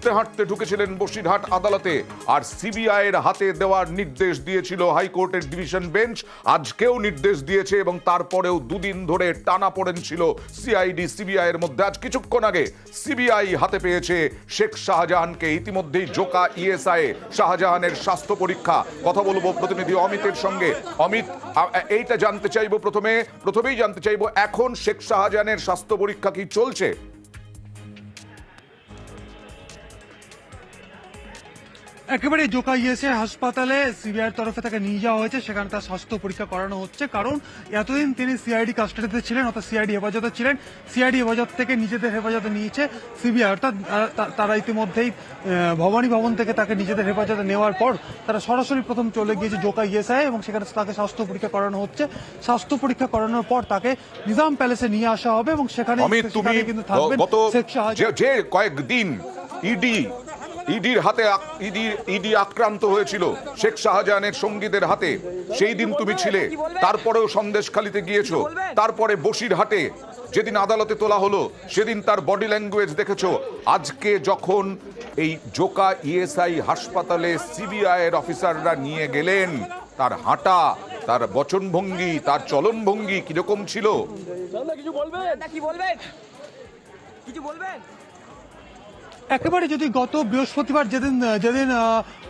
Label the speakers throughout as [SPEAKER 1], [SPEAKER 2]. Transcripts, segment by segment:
[SPEAKER 1] হাঁটতে হাঁটতে ঢুকেছিলেন বসিরহাট আদালতে, আর সিবিআই এর হাতে দেওয়ার নির্দেশ দিয়েছিল হাইকোর্টের ডিভিশন বেঞ্চ। আজকেও নির্দেশ দিয়েছে এবং তারপরেও দুদিন ধরে টানাপোড়েন ছিল সিআইডি সিবিআই এর মধ্যে। আজ কিছুক্ষণ আগে সিবিআই হাতে পেয়েছে শেখ শাহজাহানকে। ইতিমধ্যেই জোকা ইএসআই শাহজাহানের স্বাস্থ্য পরীক্ষা। কথা বলবো প্রতিনিধি অমিতের সঙ্গে। অমিত, এইটা জানতে চাইবো প্রথমেই জানতে চাইবো, এখন শেখ শাহজাহানের স্বাস্থ্য পরীক্ষা কি চলছে?
[SPEAKER 2] একেবারে জোকা ইএসএ হাসপাতালে সিবিআইয়ের তরফে তাকে নিয়ে যাওয়া হয়েছে, সেখানে তার স্বাস্থ্য পরীক্ষা করানো হচ্ছে। কারণ এতদিন তিনি সিআইডি কাস্টাডিতে ছিলেন, অর্থাৎ সিআইডি হেফাজতে ছিলেন। সিআইডি হেফাজত থেকে নিজেদের হেফাজতে নিয়েছে সিবিআই, অর্থাৎ তারা ইতিমধ্যেই ভবানী ভবন থেকে তাকে নিজেদের হেফাজতে নেওয়ার পর তারা সরাসরি প্রথম চলে গিয়েছে জোকা ইএসআই এবং সেখানে তাকে স্বাস্থ্য পরীক্ষা করানো হচ্ছে। স্বাস্থ্য পরীক্ষা করানোর পর তাকে নিজাম প্যালেসে নিয়ে আসা হবে এবং সেখানে কিন্তু থাকবেন শেখ শাহজাহান।
[SPEAKER 1] যে কয়েকদিন ইডি আক্রান্ত হয়েছিল শেখ শাহজাহানের সঙ্গীদের হাতে, সেই দিন তুমি ছিলে। তারপরেও সন্দেশখালীতে গিয়েছো, তারপরে বসিরহাটে যেদিন আদালতে তোলা হলো সেদিন তার বডি ল্যাঙ্গুয়েজ দেখেছো। আজকে যখন এই জোকা ইএসআই হাসপাতালে সিবিআই এর অফিসাররা নিয়ে গেলেন, তার হাঁটা, তার বচনভঙ্গি, তার চলনভঙ্গি কিরকম ছিল?
[SPEAKER 2] একেবারে যদি গত বৃহস্পতিবার যেদিন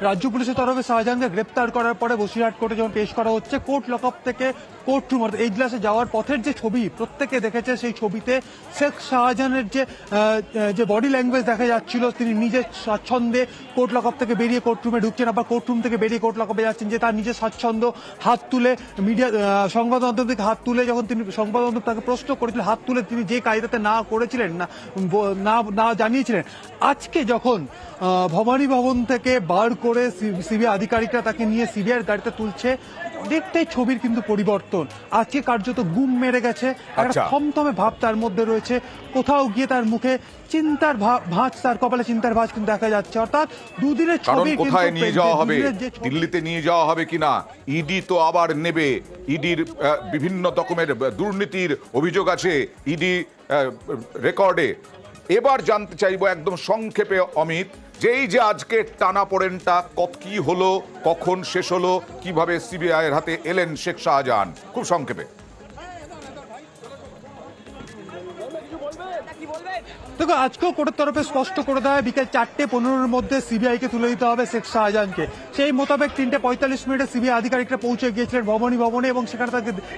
[SPEAKER 2] রাজ্য পুলিশের তরফে শাহজাহানকে গ্রেপ্তার করার পরে বসিরহাট কোর্টে যখন পেশ করা হচ্ছে, কোর্ট লকআপ থেকে কোর্টরুম অর্থাৎ এজলাসে যাওয়ার পথের যে ছবি প্রত্যেকে দেখেছে, সেই ছবিতে শেখ শাহজাহানের যে বডি ল্যাঙ্গুয়েজ দেখা যাচ্ছিল, তিনি নিজের স্বাচ্ছন্দ্যে কোর্ট লকআপ থেকে বেরিয়ে কোর্টরুমে ঢুকছেন, আবার কোর্টরুম থেকে বেরিয়ে কোর্ট লকআপে যাচ্ছেন, যে তার নিজের স্বাচ্ছন্দ্য, হাত তুলে মিডিয়া সংবাদ মাধ্যম থেকে হাত তুলে, যখন তিনি সংবাদ মাধ্যম তাকে প্রশ্ন করেছিল, হাত তুলে তিনি যে কায়দাতে না করেছিলেন, না জানিয়েছিলেন। আজকে যখন ভবানী ভবন থেকে বার করে সিবিআই আধিকারিকরা তাকে নিয়ে সিবিআই গাড়িতে তুলছে, অনেকটাই ছবির কিন্তু পরিবর্তন। আজকে কার্যত গুম মেরে গেছে, একটা থমথমে ভাব তার মধ্যে রয়েছে। কোথাও গিয়ে তার মুখে চিন্তার ভাঁজ, তার কপালে চিন্তার ভাঁজ কিন্তু দেখা যাচ্ছে। অর্থাৎ দুদিনের ছবি
[SPEAKER 1] কোথায় নিয়ে যাওয়া হবে, দিল্লিতে নিয়ে যাওয়া হবে কিনা, ইডি তো আবার নেবে। ইডির বিভিন্ন রকমের দুর্নীতির অভিযোগ আছে ইডি রেকর্ডে। এবার জানতে চাইবো একদম সংক্ষেপে অমিত, যে এই যে আজকে টানাপোড়েনটা কি হলো, কখন শেষ হলো, কিভাবে সিবিআই এর হাতে এলেন শেখ শাহজাহান, খুব সংক্ষেপে।
[SPEAKER 2] দেখো, আজকেও কোর্টের তরফে স্পষ্ট করে দেওয়া হয় বিকেল 4:15-র মধ্যে সিবিআই কে তুলে দিতে হবে শেখ শাহজাহানকে। সেই মোতাবেক 3:45 সিবিআই আধিকারিকরা পৌঁছে গিয়েছিলেন ভবানী ভবনে এবং সেখানে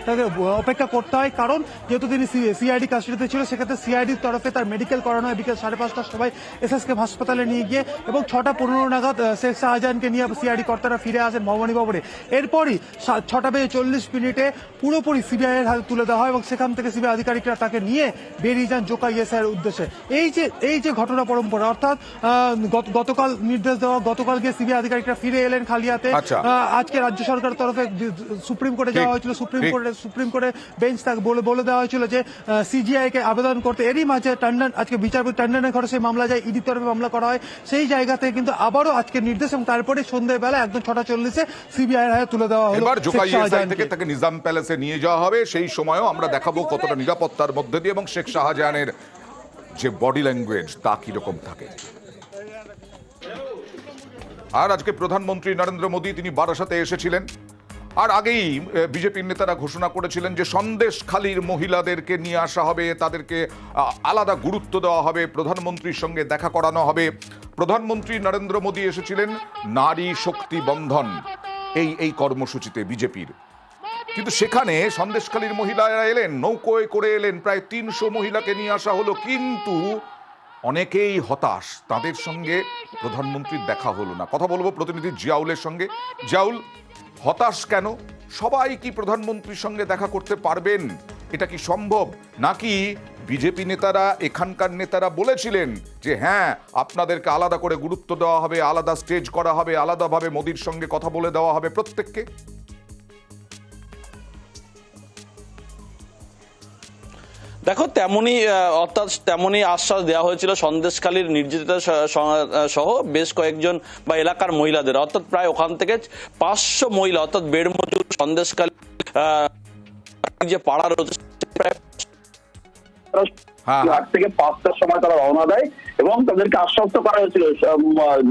[SPEAKER 2] তাকে অপেক্ষা করতে হয়। কারণ যেহেতু তিনি সিআইডি কাস্টাডিতে ছিল, সেক্ষেত্রে সিআইডির তরফে তার মেডিকেল করানো হয়। বিকেল 5:30টার সময় এসএসকে হাসপাতালে নিয়ে গিয়ে এবং 6:15 নাগাদ শেখ শাহজাহানকে নিয়ে সিআইডি কর্তারা ফিরে আসেন ভবানী ভবনে। এরপরই 6:40 পুরোপুরি সিবিআই এর হাতে তুলে দেওয়া হয় এবং সেখান থেকে সিবিআই আধিকারিকরা তাকে নিয়ে বেরিয়ে যান জোকা ইএসআই এর উদ্দেশ্যে। এই যে ঘটনা পরম্পরা, অর্থাৎ গতকাল নির্দেশ দেওয়া, গতকাল গিয়ে সিবিআই আধিকারিকরা ফিরে এলেন খালি হাতে। আজকে রাজ্য সরকারের তরফে সুপ্রিম কোর্টে যাওয়া হয়েছিল, সুপ্রিম কোর্টে বেঞ্চ তাকে বলে দেওয়া হয়েছিল যে সিজিআই কে আবেদন করতে। এরই মাঝে আজকে বিচারপতি টন্ডনের ঘরে সেই মামলা যায়, ইডির তরফে মামলা করা হয়। সেই জায়গা থেকে কিন্তু আবারও আজকে নির্দেশ এবং তারপরে সন্ধ্যাবেলা একদম 6:40 সিবিআই এর হাতে তুলে দেওয়া হলো।
[SPEAKER 1] এবার জোকা ইএসআই থেকে তাকে নিজাম প্যালেসে নিয়ে যাওয়া হবে। সেই সময়ও আমরা দেখাবো কতটা নিরাপত্তার মধ্যে দিয়ে এবং শেখ শাহজাহানের যে বডি ল্যাঙ্গুয়েজ তা কিরকম থাকে। আর আজকে প্রধানমন্ত্রী নরেন্দ্র মোদী তিনি বারাসাতে এসেছিলেন, আর আগেই বিজেপির নেতারা ঘোষণা করেছিলেন যে সন্দেশখালীর মহিলাদেরকে নিয়ে আসা হবে, তাদেরকে আলাদা গুরুত্ব দেওয়া হবে, প্রধানমন্ত্রীর সঙ্গে দেখা করানো হবে। প্রধানমন্ত্রী নরেন্দ্র মোদী এসেছিলেন নারী শক্তি বন্ধন এই কর্মসূচিতে বিজেপির, কিন্তু সেখানে সন্দেশখালীর মহিলারা এলেন, নৌকোয় করে এলেন, প্রায় 300 মহিলাকে নিয়ে আসা হলো, কিন্তু অনেকেই হতাশ, তাদের সঙ্গে প্রধানমন্ত্রীর দেখা হলো না। কথা বলবো প্রতিনিধি জিয়াউলের সঙ্গে। জিয়াউল, হতাশ কেন? সবাই কি প্রধানমন্ত্রীর সঙ্গে দেখা করতে পারবেন? এটা কি সম্ভব? নাকি বিজেপি নেতারা, এখানকার নেতারা বলেছিলেন যে হ্যাঁ, আপনাদেরকে আলাদা করে গুরুত্ব দেওয়া হবে, আলাদা স্টেজ করা হবে, আলাদাভাবে মোদির সঙ্গে কথা বলে দেওয়া হবে প্রত্যেককে?
[SPEAKER 3] দেখো, তেমনই আশ্বাস দেওয়া হয়েছিল সন্দেশখালীর নির্যাতিতা সহ বেশ কয়েকজন বা এলাকার মহিলাদের, অর্থাৎ প্রায় ওখান থেকে 500 মহিলা, অর্থাৎ বেড়মজুর সন্দেশখালী যে পাড়া রয়েছে
[SPEAKER 1] হ্যাঁ।
[SPEAKER 4] 8 থেকে 5টার সময় তারা রওনা দেয় এবং তাদেরকে আশ্বস্ত করা হয়েছিল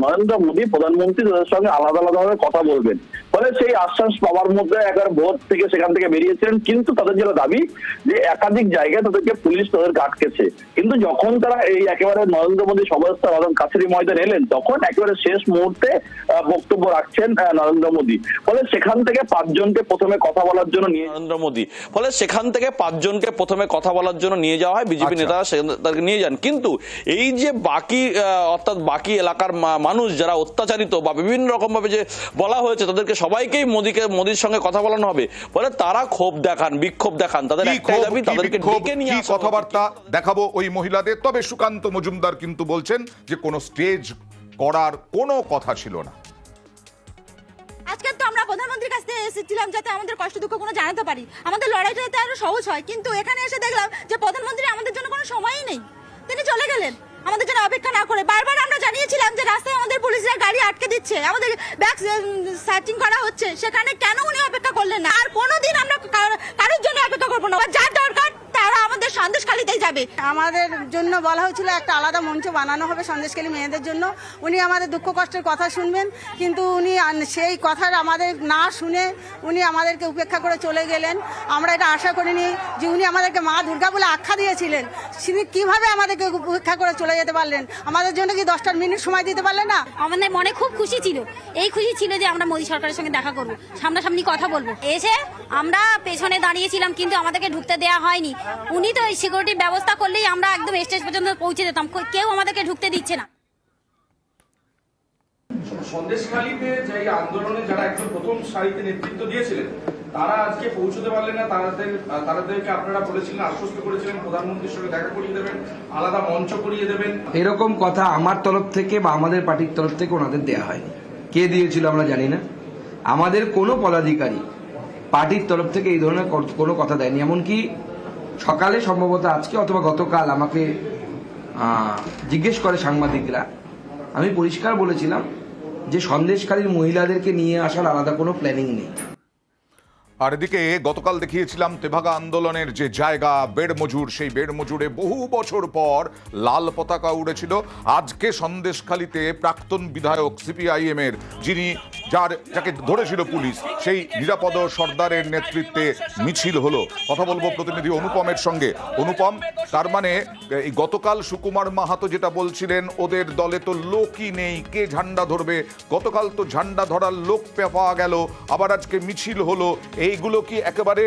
[SPEAKER 4] নরেন্দ্র মোদী প্রধানমন্ত্রী তাদের সঙ্গে আলাদা আলাদাভাবে কথা বলবেন। ফলে সেই আশ্বাস পাওয়ার মধ্যে একবার ভোর থেকে সেখান থেকে বেরিয়েছিলেন, কিন্তু তাদের যেটা দাবি যে একাধিক জায়গায় তাদেরকে পুলিশ তাদেরকে আটকেছে। কিন্তু যখন তারা এই একেবারে নরেন্দ্র মোদী সভাস্থল কাছারি ময়দানে এলেন, তখন একেবারে শেষ মুহূর্তে বক্তব্য রাখছেন নরেন্দ্র মোদী। ফলে সেখান থেকে 5 জনকে প্রথমে কথা বলার জন্য নিয়ে
[SPEAKER 3] নরেন্দ্র মোদী, ফলে সেখান থেকে 5 জনকে প্রথমে কথা বলার জন্য নিয়ে যাওয়া হয়, বিজেপি নেতারা তাদেরকে নিয়ে যান। কিন্তু এই যে বাকি অর্থাৎ বাকি এলাকার মানুষ যারা অত্যাচারিত বা বিভিন্ন রকম ভাবে যে বলা হয়েছে তাদেরকে সবাইকেই মোদীর সঙ্গে কথা বলানো হবে, ফলে তারা ক্ষোভ দেখান, বিক্ষোভ দেখান। তাদের একটাই দাবি তাদেরকে ডেকে নিয়ে আসা।
[SPEAKER 1] কথাবার্তা দেখাবো ওই মহিলাদের। তবে সুকান্ত মজুমদার কিন্তু বলছেন যে কোনো স্টেজ করার কোনো কথা ছিল না।
[SPEAKER 5] আজকে তো আমরা প্রধানমন্ত্রীর কাছ থেকে এসেছিলাম যাতে আমাদের কষ্ট দুঃখ কোনো জানাতে পারি, আমাদের লড়াইটা যাতে আরো সহজ হয়। কিন্তু এখানে এসে দেখলাম যে প্রধানমন্ত্রী আমাদের জন্য কোনো সময়ই নেই, তিনি চলে গেলেন আমাদের জন্য অপেক্ষা না করে। বারবার আমরা জানিয়েছিলাম যে রাস্তায় আমাদের পুলিশরা গাড়ি আটকে দিচ্ছে, আমাদের ব্যাগ সার্চিং করা হচ্ছে, সেখানে কেন উনি অপেক্ষা করলেন না? আর কোনোদিন আমরা কারোর জন্য অপেক্ষা করবো না, যার দরকার তারা আমাদের সন্দেশখালীতেই যাবে।
[SPEAKER 6] আমাদের জন্য বলা হয়েছিল একটা আলাদা মঞ্চ বানানো হবে সন্দেশখালী মেয়েদের জন্য, উনি আমাদের দুঃখ কষ্টের কথা শুনবেন, কিন্তু উনি সেই কথার আমাদের না শুনে উনি আমাদেরকে উপেক্ষা করে চলে গেলেন। আমরা এটা আশা করিনি যে উনি আমাদেরকে মা দুর্গা বলে আখ্যা দিয়েছিলেন, তিনি কিভাবে আমাদেরকে উপেক্ষা করে চলে যেতে পারলেন? আমাদের জন্য কি 10 মিনিট সময় দিতে পারলেন না?
[SPEAKER 5] আমাদের মনে খুব খুশি ছিল, এই খুশি ছিল যে আমরা মোদী সরকারের সঙ্গে দেখা করবো, সামনাসামনি কথা বলবো। এসে আমরা পেছনে দাঁড়িয়েছিলাম কিন্তু আমাদেরকে ঢুকতে দেওয়া হয়নি। উনি তো সিকিউরিটি ব্যবস্থা করলেই আমরা একদম স্টেজ পর্যন্ত পৌঁছে যেতাম, কেউ আমাদেরকে ঢুকতে দিচ্ছে না।
[SPEAKER 7] সন্দেশখালীতে যে আন্দোলনে যারা একদম প্রথম সারিতে নেতৃত্ব দিয়েছিলেন তারা আজকে পৌঁছতে পারলেন না, তাদেরকে আপনারা বলেছিলেন, আশ্বস্ত করেছিলেন প্রধানমন্ত্রীর সঙ্গে দেখা করিয়ে দেবেন, আলাদা মঞ্চ করিয়ে দেবেন।
[SPEAKER 8] এরকম কথা আমার তরফ থেকে বা আমাদের পার্টির তরফ থেকে ওনাদের দেয়া হয়নি। কে দিয়েছিল আমরা জানি না। আমাদের কোনো পদাধিকারী পার্টির তরফ থেকে এই ধরনের কোনো কথা দেয়নি। এমনকি সকালে সম্ভবত আজকে অথবা গতকাল আমাকে জিজ্ঞেস করে সাংবাদিকরা, আমি পরিষ্কার বলেছিলাম যে সন্দেশখালীর মহিলাদেরকে নিয়ে আসার আলাদা কোনো প্ল্যানিং নেই।
[SPEAKER 1] আর এদিকে গতকাল দেখিয়েছিলাম তেভাগা আন্দোলনের যে জায়গা বেড় মজুর, সেই বেড় মজুরে বহু বছর পর লাল পতাকা উড়েছিল। আজকে সন্দেশখালীতে প্রাক্তন বিধায়ক সিপিআইএম এর যাকে ধরেছিল পুলিশ, সেই নিরাপদ সর্দারের নেতৃত্বে মিছিল হলো। কথা বলবো প্রতিনিধি অনুপমের সঙ্গে। অনুপম, তার মানে এই গতকাল সুকুমার মাহাতো যেটা বলছিলেন, ওদের দলে তো লোকই নেই, কে ঝান্ডা ধরবে? গতকাল তো ঝান্ডা ধরার লোক পাওয়া গেল, আবার আজকে মিছিল হলো। এইগুলো কি একেবারে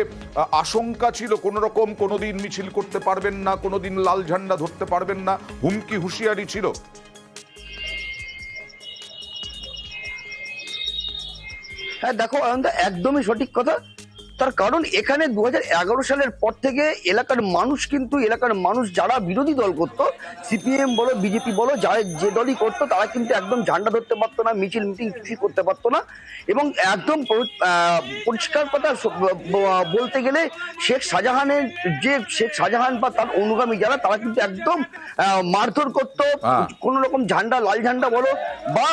[SPEAKER 1] আশঙ্কা ছিল কোন রকম কোনোদিন মিছিল করতে পারবেন না, কোনোদিন লাল ঝান্ডা ধরতে পারবেন না, হুমকি হুঁশিয়ারি ছিল?
[SPEAKER 9] হ্যাঁ দেখো আনন্দ, একদমই সঠিক কথা। তার কারণ এখানে 2011 সালের পর থেকে এলাকার মানুষ যারা বিরোধী দল করতো, সিপিএম বলো বিজেপি বলো, যে দলই করতো, তারা কিন্তু একদম ঝান্ডা ধরতে পারতো না, মিছিল মিটিং কিছুই করতে পারতো না। এবং একদম পরিষ্কার কথা বলতে গেলে শেখ শাহজাহান বা তার অনুগামী যারা, তারা কিন্তু একদম মারধর করতো। কোন রকম ঝান্ডা, লাল ঝান্ডা বলো বা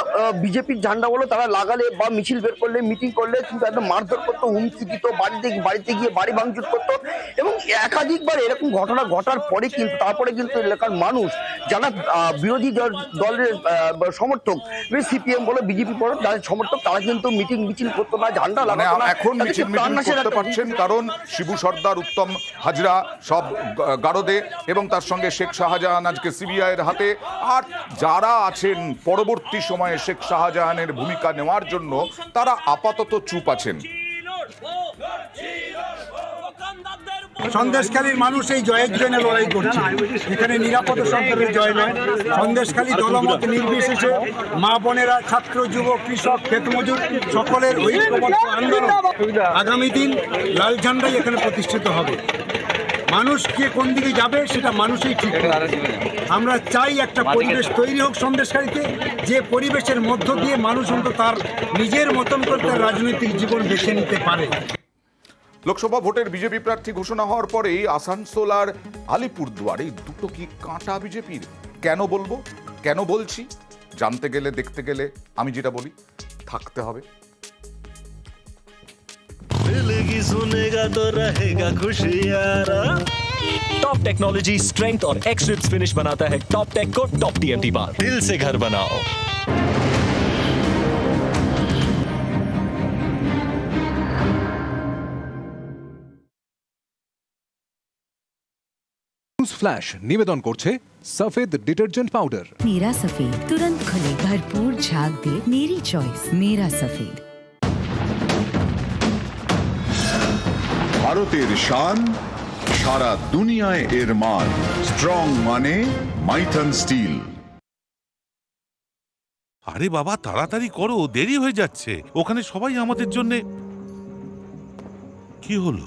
[SPEAKER 9] বিজেপির ঝান্ডা বলো, তারা লাগালে বা মিছিল বের করলে, মিটিং করলে কিন্তু একদম মারধর করতো, হুমকি দিত, বাড়িতে গিয়ে বাড়ি ভাঙচুর করতো। এবং একাধিকবার এরকম ঘটনা ঘটার পরে কিন্তু তারপরে কিন্তু এলাকার মানুষ যারা বিরোধী দলের সমর্থক, সিপিএম বলো বিজেপি বলো, যাদের সমর্থক, তারা কিন্তু মিটিং মিছিল করতো না, ঝান্ডা লাগাতো না।
[SPEAKER 1] এখন মিছিল করতে পারছেন কারণ শিবু সর্দার, উত্তম হাজরা সব গারদে, এবং তার সঙ্গে শেখ শাহজাহান আজকে সিবিআই এর হাতে। আর যারা আছেন পরবর্তী সময়ে শেখ শাহজাহানের ভূমিকা নেওয়ার জন্য, তারা আপাতত চুপ আছেন।
[SPEAKER 2] সন্দেশখালীর মানুষ এই জয়ের জন্য লড়াই করছে, এখানে নিরাপদ সরকারের জয় নয়। সন্দেশখালী দলমত নির্বিশেষে মা বোনেরা, ছাত্র, যুবক, কৃষক, ক্ষেতমজুর সকলের ঐক্যবদ্ধ আন্দোলন। আগামী দিন লাল ঝান্ডাই এখানে প্রতিষ্ঠিত হবে। মানুষ কে কোন দিকে যাবে সেটা মানুষই ঠিক করবে। আমরা চাই একটা পরিবেশ তৈরি হোক সন্দেশখালীতে, যে পরিবেশের মধ্য দিয়ে মানুষ অন্তত তার নিজের মতন করে তার রাজনৈতিক জীবন বেছে নিতে পারে।
[SPEAKER 1] লোকসভা ভোটের বিজেপি প্রার্থী ঘোষণা হওয়ার পরেই আসানসোল আর আলিপুরদুয়ার, এই দুটো কি কাঁটা বিজেপির? কেন বলবো, কেন বলছি? জানতে গেলে, দেখতে গেলে আমি যেটা বলি, থাকতে হবে।
[SPEAKER 10] सुनेगा तो रहेगा खुशियारा। टॉप टेक्नोलॉजी, स्ट्रेंथ और एक्स-रिप्स फिनिश बनाता है टॉप टेक को टॉप टीएमटी बार। दिल से घर बनाओ।
[SPEAKER 11] न्यूज फ्लैश निवेदन করছে सफेद डिटर्जेंट पाउडर।
[SPEAKER 12] मेरा सफेद तुरंत खुले, भरपूर झाग दे, मेरी चॉइस मेरा सफेद।
[SPEAKER 13] ভারতের শান, সারা দুনিয়ায় এর মান। স্ট্রং মানে মাইথন স্টিল।
[SPEAKER 14] আরে বাবা তাড়াতাড়ি করো, দেরি হয়ে যাচ্ছে। ওখানে সবাই আমাদের জন্য। কি হলো?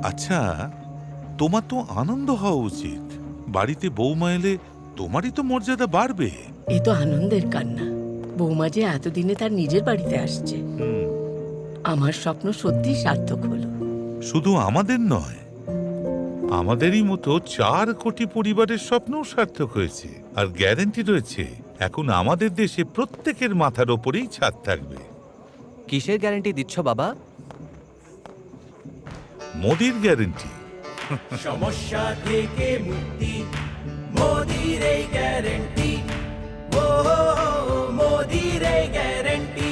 [SPEAKER 14] আচ্ছা, তোমার তো আনন্দ হওয়া উচিত। বাড়িতে বৌমা এলে তোমারই তো মর্যাদা বাড়বে।
[SPEAKER 15] এ তো আনন্দের কান্না। বৌমা যে এতদিনে তার নিজের বাড়িতে আসছে, আমার স্বপ্ন সত্যি সার্থক হলো।
[SPEAKER 14] শুধু আমাদের নয়, আমাদেরই মতো 4 কোটি পরিবারের স্বপ্নও সার্থক হয়েছে। আর গ্যারান্টি রয়েছে, এখন আমাদের দেশে প্রত্যেকের মাথার ওপরেই ছাদ থাকবে।
[SPEAKER 16] কিসের গ্যারান্টি দিচ্ছ বাবা?
[SPEAKER 14] মোদির গ্যারান্টি।
[SPEAKER 17] সমস্যা থেকে মুক্তি, মোদির এই গ্যারান্টি। ও মোদির এই গ্যারান্টি।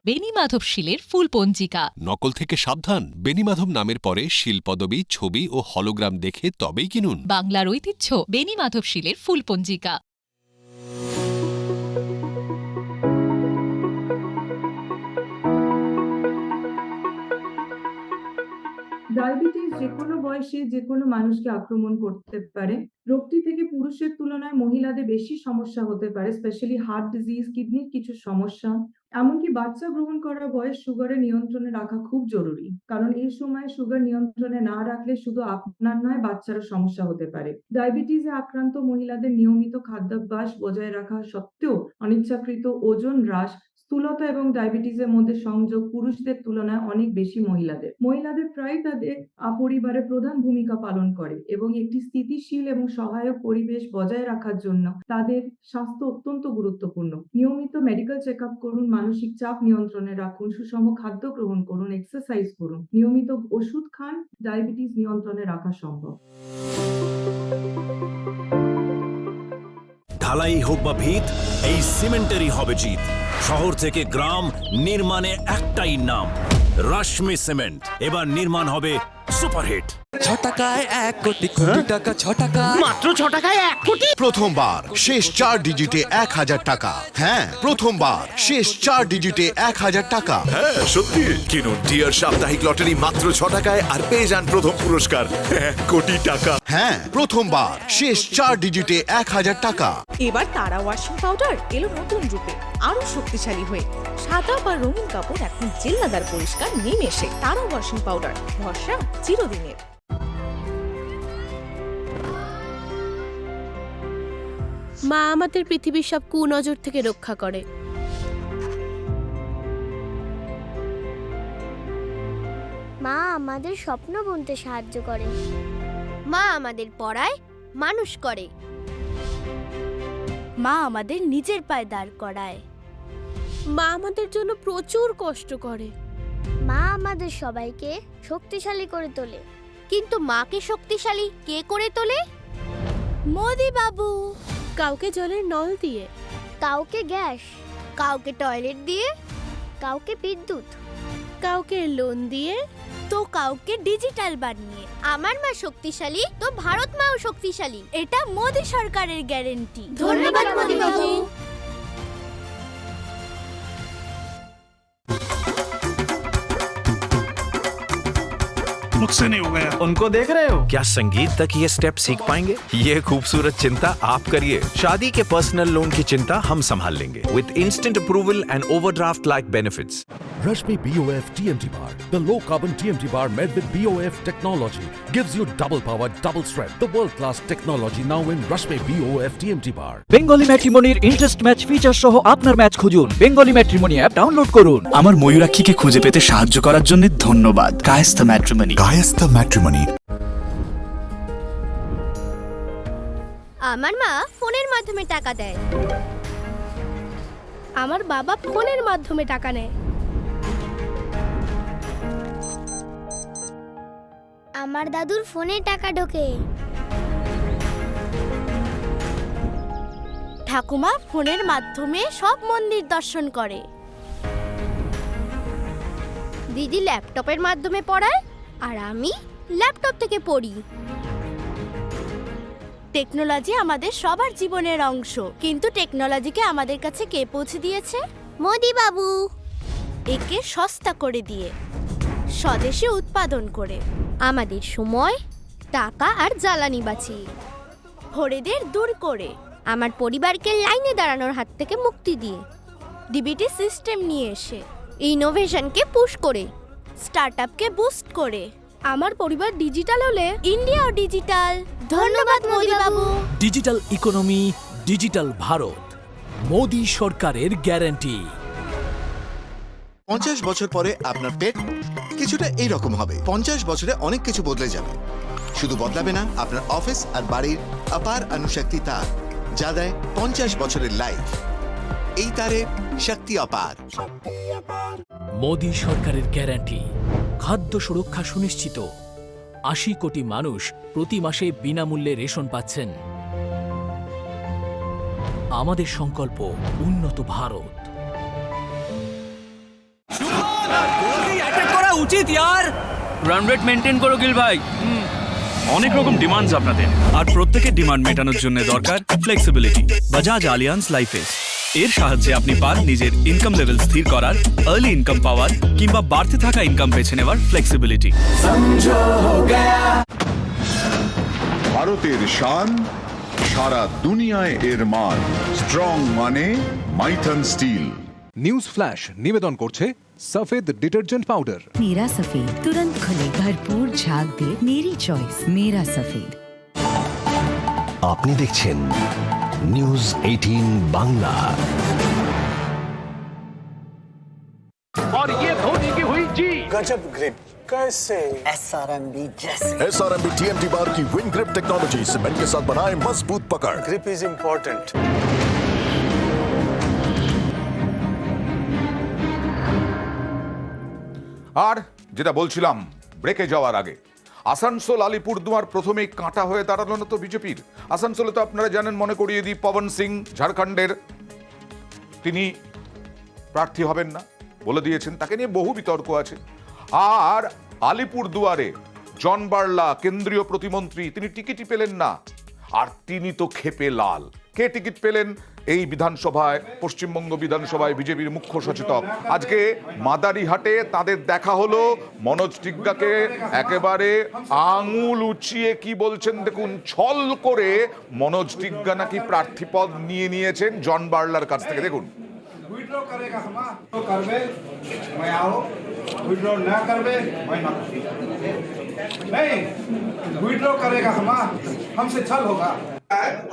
[SPEAKER 18] বেনিমাধব শীলের ফুল পঞ্জিকা।
[SPEAKER 19] নকল থেকে সাবধান। বেনিমাধব নামের পরে শিল পদবী, ছবি ও হলোগ্রাম দেখে তবেই কিনুন।
[SPEAKER 18] বাংলার ঐতিহ্য বেনিমাধব শীলের ফুল পঞ্জিকা।
[SPEAKER 20] ডায়াবেটিস যে কোনো বয়সে যে কোনো মানুষকে আক্রমণ করতে পারে। রোগটি থেকে পুরুষের তুলনায় মহিলাদের বেশি সমস্যা হতে পারে, স্পেশালি হার্ট ডিজিজ, কিডনির কিছু সমস্যা। এমনকি বাচ্চা গ্রহণ করার বয়স সুগারের নিয়ন্ত্রণে রাখা খুব জরুরি, কারণ এই সময় সুগার নিয়ন্ত্রণে না রাখলে শুধু আপনার নয়, বাচ্চারও সমস্যা হতে পারে। ডায়াবেটিসে আক্রান্ত মহিলাদের নিয়মিত খাদ্যাভ্যাস বজায় রাখা সত্ত্বেও অনিচ্ছাকৃত ওজন হ্রাস, স্থূলতা এবং ডায়াবেটিসের মধ্যে সংযোগ পুরুষদের তুলনায় অনেক বেশি মহিলাদের প্রায় তাদের পরিবারের প্রধান ভূমিকা পালন করে এবং একটি স্থিতিশীল এবং সহায়ক পরিবেশ বজায় রাখার জন্য তাদের স্বাস্থ্য অত্যন্ত গুরুত্বপূর্ণ। নিয়মিত মেডিকেল চেক আপ করুন, মানসিক চাপ নিয়ন্ত্রণে রাখুন, সুষম খাদ্য গ্রহণ করুন, এক্সারসাইজ করুন, নিয়মিত ওষুধ খান, ডায়াবেটিস নিয়ন্ত্রণে রাখা সম্ভব।
[SPEAKER 21] ঢালাই হোক বা ভিত, এই সিমেন্টেরই হবে জিত। শহর থেকে গ্রাম, নির্মাণে একটাই নাম, রশ্মি সিমেন্ট। এবার নির্মাণ হবে সুপারহিট।
[SPEAKER 22] 6 টাকায় 1 কোটি, কোটি টাকা 6 টাকা,
[SPEAKER 23] মাত্র 6 টাকায় 1 কোটি।
[SPEAKER 24] প্রথমবার শেষ 4 ডিজিটে 1000 টাকা। হ্যাঁ, প্রথমবার শেষ 4 ডিজিটে 1000 টাকা।
[SPEAKER 25] হ্যাঁ সত্যি, কিনুন ডিয়ার সাপ্তাহিক লটারি মাত্র 6 টাকায় আর পেয়ে যান প্রথম পুরস্কার 1 কোটি টাকা।
[SPEAKER 24] হ্যাঁ, প্রথমবার শেষ 4 ডিজিটে 1000 টাকা।
[SPEAKER 26] এবার তারা ওয়াশিং পাউডার এলো নতুন রূপে, আরো শক্তিশালী হয়ে। সাদা বা রঙিন কাপড় এখন জেল্লাদার পরিষ্কার নিমেষে। তারা ওয়াশিং পাউডার, ভরসা চিরদিনের।
[SPEAKER 27] মা আমাদের পৃথিবীর সব কুনজর থেকে রক্ষা করে।
[SPEAKER 28] মা আমাদের স্বপ্ন বুনতে সাহায্য করে। মা আমাদের পড়ায়, মানুষ করে। মা আমাদের নিজের পায়ে দাঁড় করায়।
[SPEAKER 27] মা আমাদের জন্য প্রচুর কষ্ট করে।
[SPEAKER 28] মা আমাদের সবাইকে শক্তিশালী করে তোলে। কিন্তু মাকে শক্তিশালী কে করে তোলে? মোদি বাবু।
[SPEAKER 27] কাউকে জলের নল দিয়ে,
[SPEAKER 28] কাউকে গ্যাস, কাউকে টয়লেট দিয়ে, কাউকে বিদ্যুৎ,
[SPEAKER 27] কাউকে লোন দিয়ে,
[SPEAKER 28] তো কাউকে ডিজিটাল বানিয়ে। আমার মা শক্তিশালী, তো ভারত মাও শক্তিশালী। এটা মোদি সরকারের গ্যারান্টি। ধন্যবাদ মোদি বাবু।
[SPEAKER 29] मुझसे नहीं हो गया। उनको देख रहे हो? क्या संगीत तक ये स्टेप सीख पाएंगे? ये खूबसूरत चिंता आप करिए। शादी के पर्सनल लोन की चिंता हम संभाल लेंगे with instant approval and overdraft like benefits.
[SPEAKER 30] Rashmi BOF TMT bar, the low carbon TMT bar made with BOF technology, gives you double power, double strength. The world class technology now in Rashmi BOF TMT bar.
[SPEAKER 31] Bengali ম্যাট্রিমনির interest match feature সহ আপনার match খুঁজুন। Bengali matrimony app download করুন।
[SPEAKER 32] আমার ময়ূরাক্ষীকে খুঁজে পেতে সাহায্য করার জন্য ধন্যবাদ। কায়েস্তা ম্যাট্রিমনি। কায়েস্তা ম্যাট্রিমনি।
[SPEAKER 28] আমার মা ফোনের মাধ্যমে টাকা দেয়।
[SPEAKER 27] আমার বাবা ফোনের মাধ্যমে টাকা নেয়।
[SPEAKER 28] আমার দাদুর ফোনে টাকা ঢোকে। ঠাকুমা ফোনের মাধ্যমে সব মন্দির দর্শন করে। দিদি ল্যাপটপের মাধ্যমে পড়ায় আর আমি ল্যাপটপ থেকে পড়ি। টেকনোলজি আমাদের সবার জীবনের অংশ, কিন্তু টেকনোলজিকে আমাদের কাছে কে পৌঁছে দিয়েছে? মোদি বাবু। একে সস্তা করে দিয়ে, স্বদেশে উৎপাদন করে, আমাদের সময়, টাকা আর জ্বালানি বাঁচিয়ে, হরেদের দূর করে, আমার পরিবারকে লাইনে দাঁড়ানোর হাত থেকে মুক্তি দিয়ে, ডিবিটি সিস্টেম নিয়ে এসে ইনোভেশনকে পুশ করে, স্টার্টআপকে বুস্ট করে, আমার পরিবার ডিজিটাল হলে ইন্ডিয়াও ডিজিটাল। ধন্যবাদ মোদি বাবু।
[SPEAKER 31] Digital economy, digital Bharat, Modi সরকারের গ্যারান্টি।
[SPEAKER 24] 50 বছর পরে আপনার পেট কিছুটা এইরকম হবে। 50 বছরে অনেক কিছু বদলে যাবে। শুধু বদলাবে না আপনার অফিস আর বাড়ির অপার অনুশক্তি তার, যা দেয় 50 বছরের লাইফ। এই তারে শক্তি অপার।
[SPEAKER 31] মোদি সরকারের গ্যারান্টি, খাদ্য সুরক্ষা সুনিশ্চিত। 80 কোটি মানুষ প্রতি মাসে বিনামূল্যে রেশন পাচ্ছেন। আমাদের সংকল্প উন্নত ভারত। করা উচিত ইয়ার।
[SPEAKER 1] রান রেট মেনটেন করো গিল ভাই। অনেক রকম ডিমান্ডস আপনাদের, আর প্রত্যেকের ডিমান্ড মেটানোর জন্য দরকার ফ্লেক্সিবিলিটি। বাজাজ আলিয়ান্স লাইফে এর সাহায্যে আপনি পান নিজের ইনকাম লেভেল স্থির করার, আর্লি ইনকাম পাওয়ার কিংবা বাড়তে থাকা ইনকাম বেছে নেওয়ার ফ্লেক্সিবিলিটি।
[SPEAKER 13] ভারতের শান, সারা দুনিয়ায় এর মান। স্ট্রং মানে মাইথন স্টিল।
[SPEAKER 2] নিউজ ফ্ল্যাশ নিবেদন করছে सफेद डिटर्जेंट पाउडर।
[SPEAKER 3] मेरा सफेद तुरंत खुले, भरपूर झाग दे, मेरी चॉइस मेरा सफेद।
[SPEAKER 4] আপনি দেখছেন নিউজ 18 বাংলা।
[SPEAKER 2] और ये धोनी की हुई जी
[SPEAKER 4] गजब ग्रिप कैसे?
[SPEAKER 2] SRMB जैसे।
[SPEAKER 25] SRMB TMT बार की विन ग्रिप टेक्नोलॉजी सीमेंट के साथ बनाए मजबूत पकड़।
[SPEAKER 4] Grip is important.
[SPEAKER 5] আর যেটা বলছিলাম ব্রেকে যাওয়ার আগে, আসানসোল আলিপুরদুয়ার প্রথমেই কাঁটা হয়ে দাঁড়ালো না তো বিজেপির। আসানসোলে তো আপনারা জানেন, মনে করিয়ে দিই, পবন সিং ঝাড়খণ্ডের, তিনি প্রার্থী হবেন না বলে দিয়েছেন। তাকে নিয়ে বহু বিতর্ক আছে। আর আলিপুরদুয়ারে জন বার্লা, কেন্দ্রীয় প্রতিমন্ত্রী, তিনি টিকিটই পেলেন না। আর তিনি তো ক্ষেপে লাল। কে টিকিট পেলেন? এই বিধানসভায়, পশ্চিমবঙ্গ বিধানসভায় বিজেপির মুখ্য সচেতক। আজকে মাদারিহাটে তাদের দেখা হলো। মনোজ টিগ্গাকে একেবারে আঙুল উঁচিয়ে কি বলছেন দেখুন। ছল করে মনোজ টিগ্গা নাকি প্রার্থীপদ নিয়ে নিয়েছেন জন বার্লার কাছ থেকে। দেখুন।
[SPEAKER 6] हमसे छल होगा,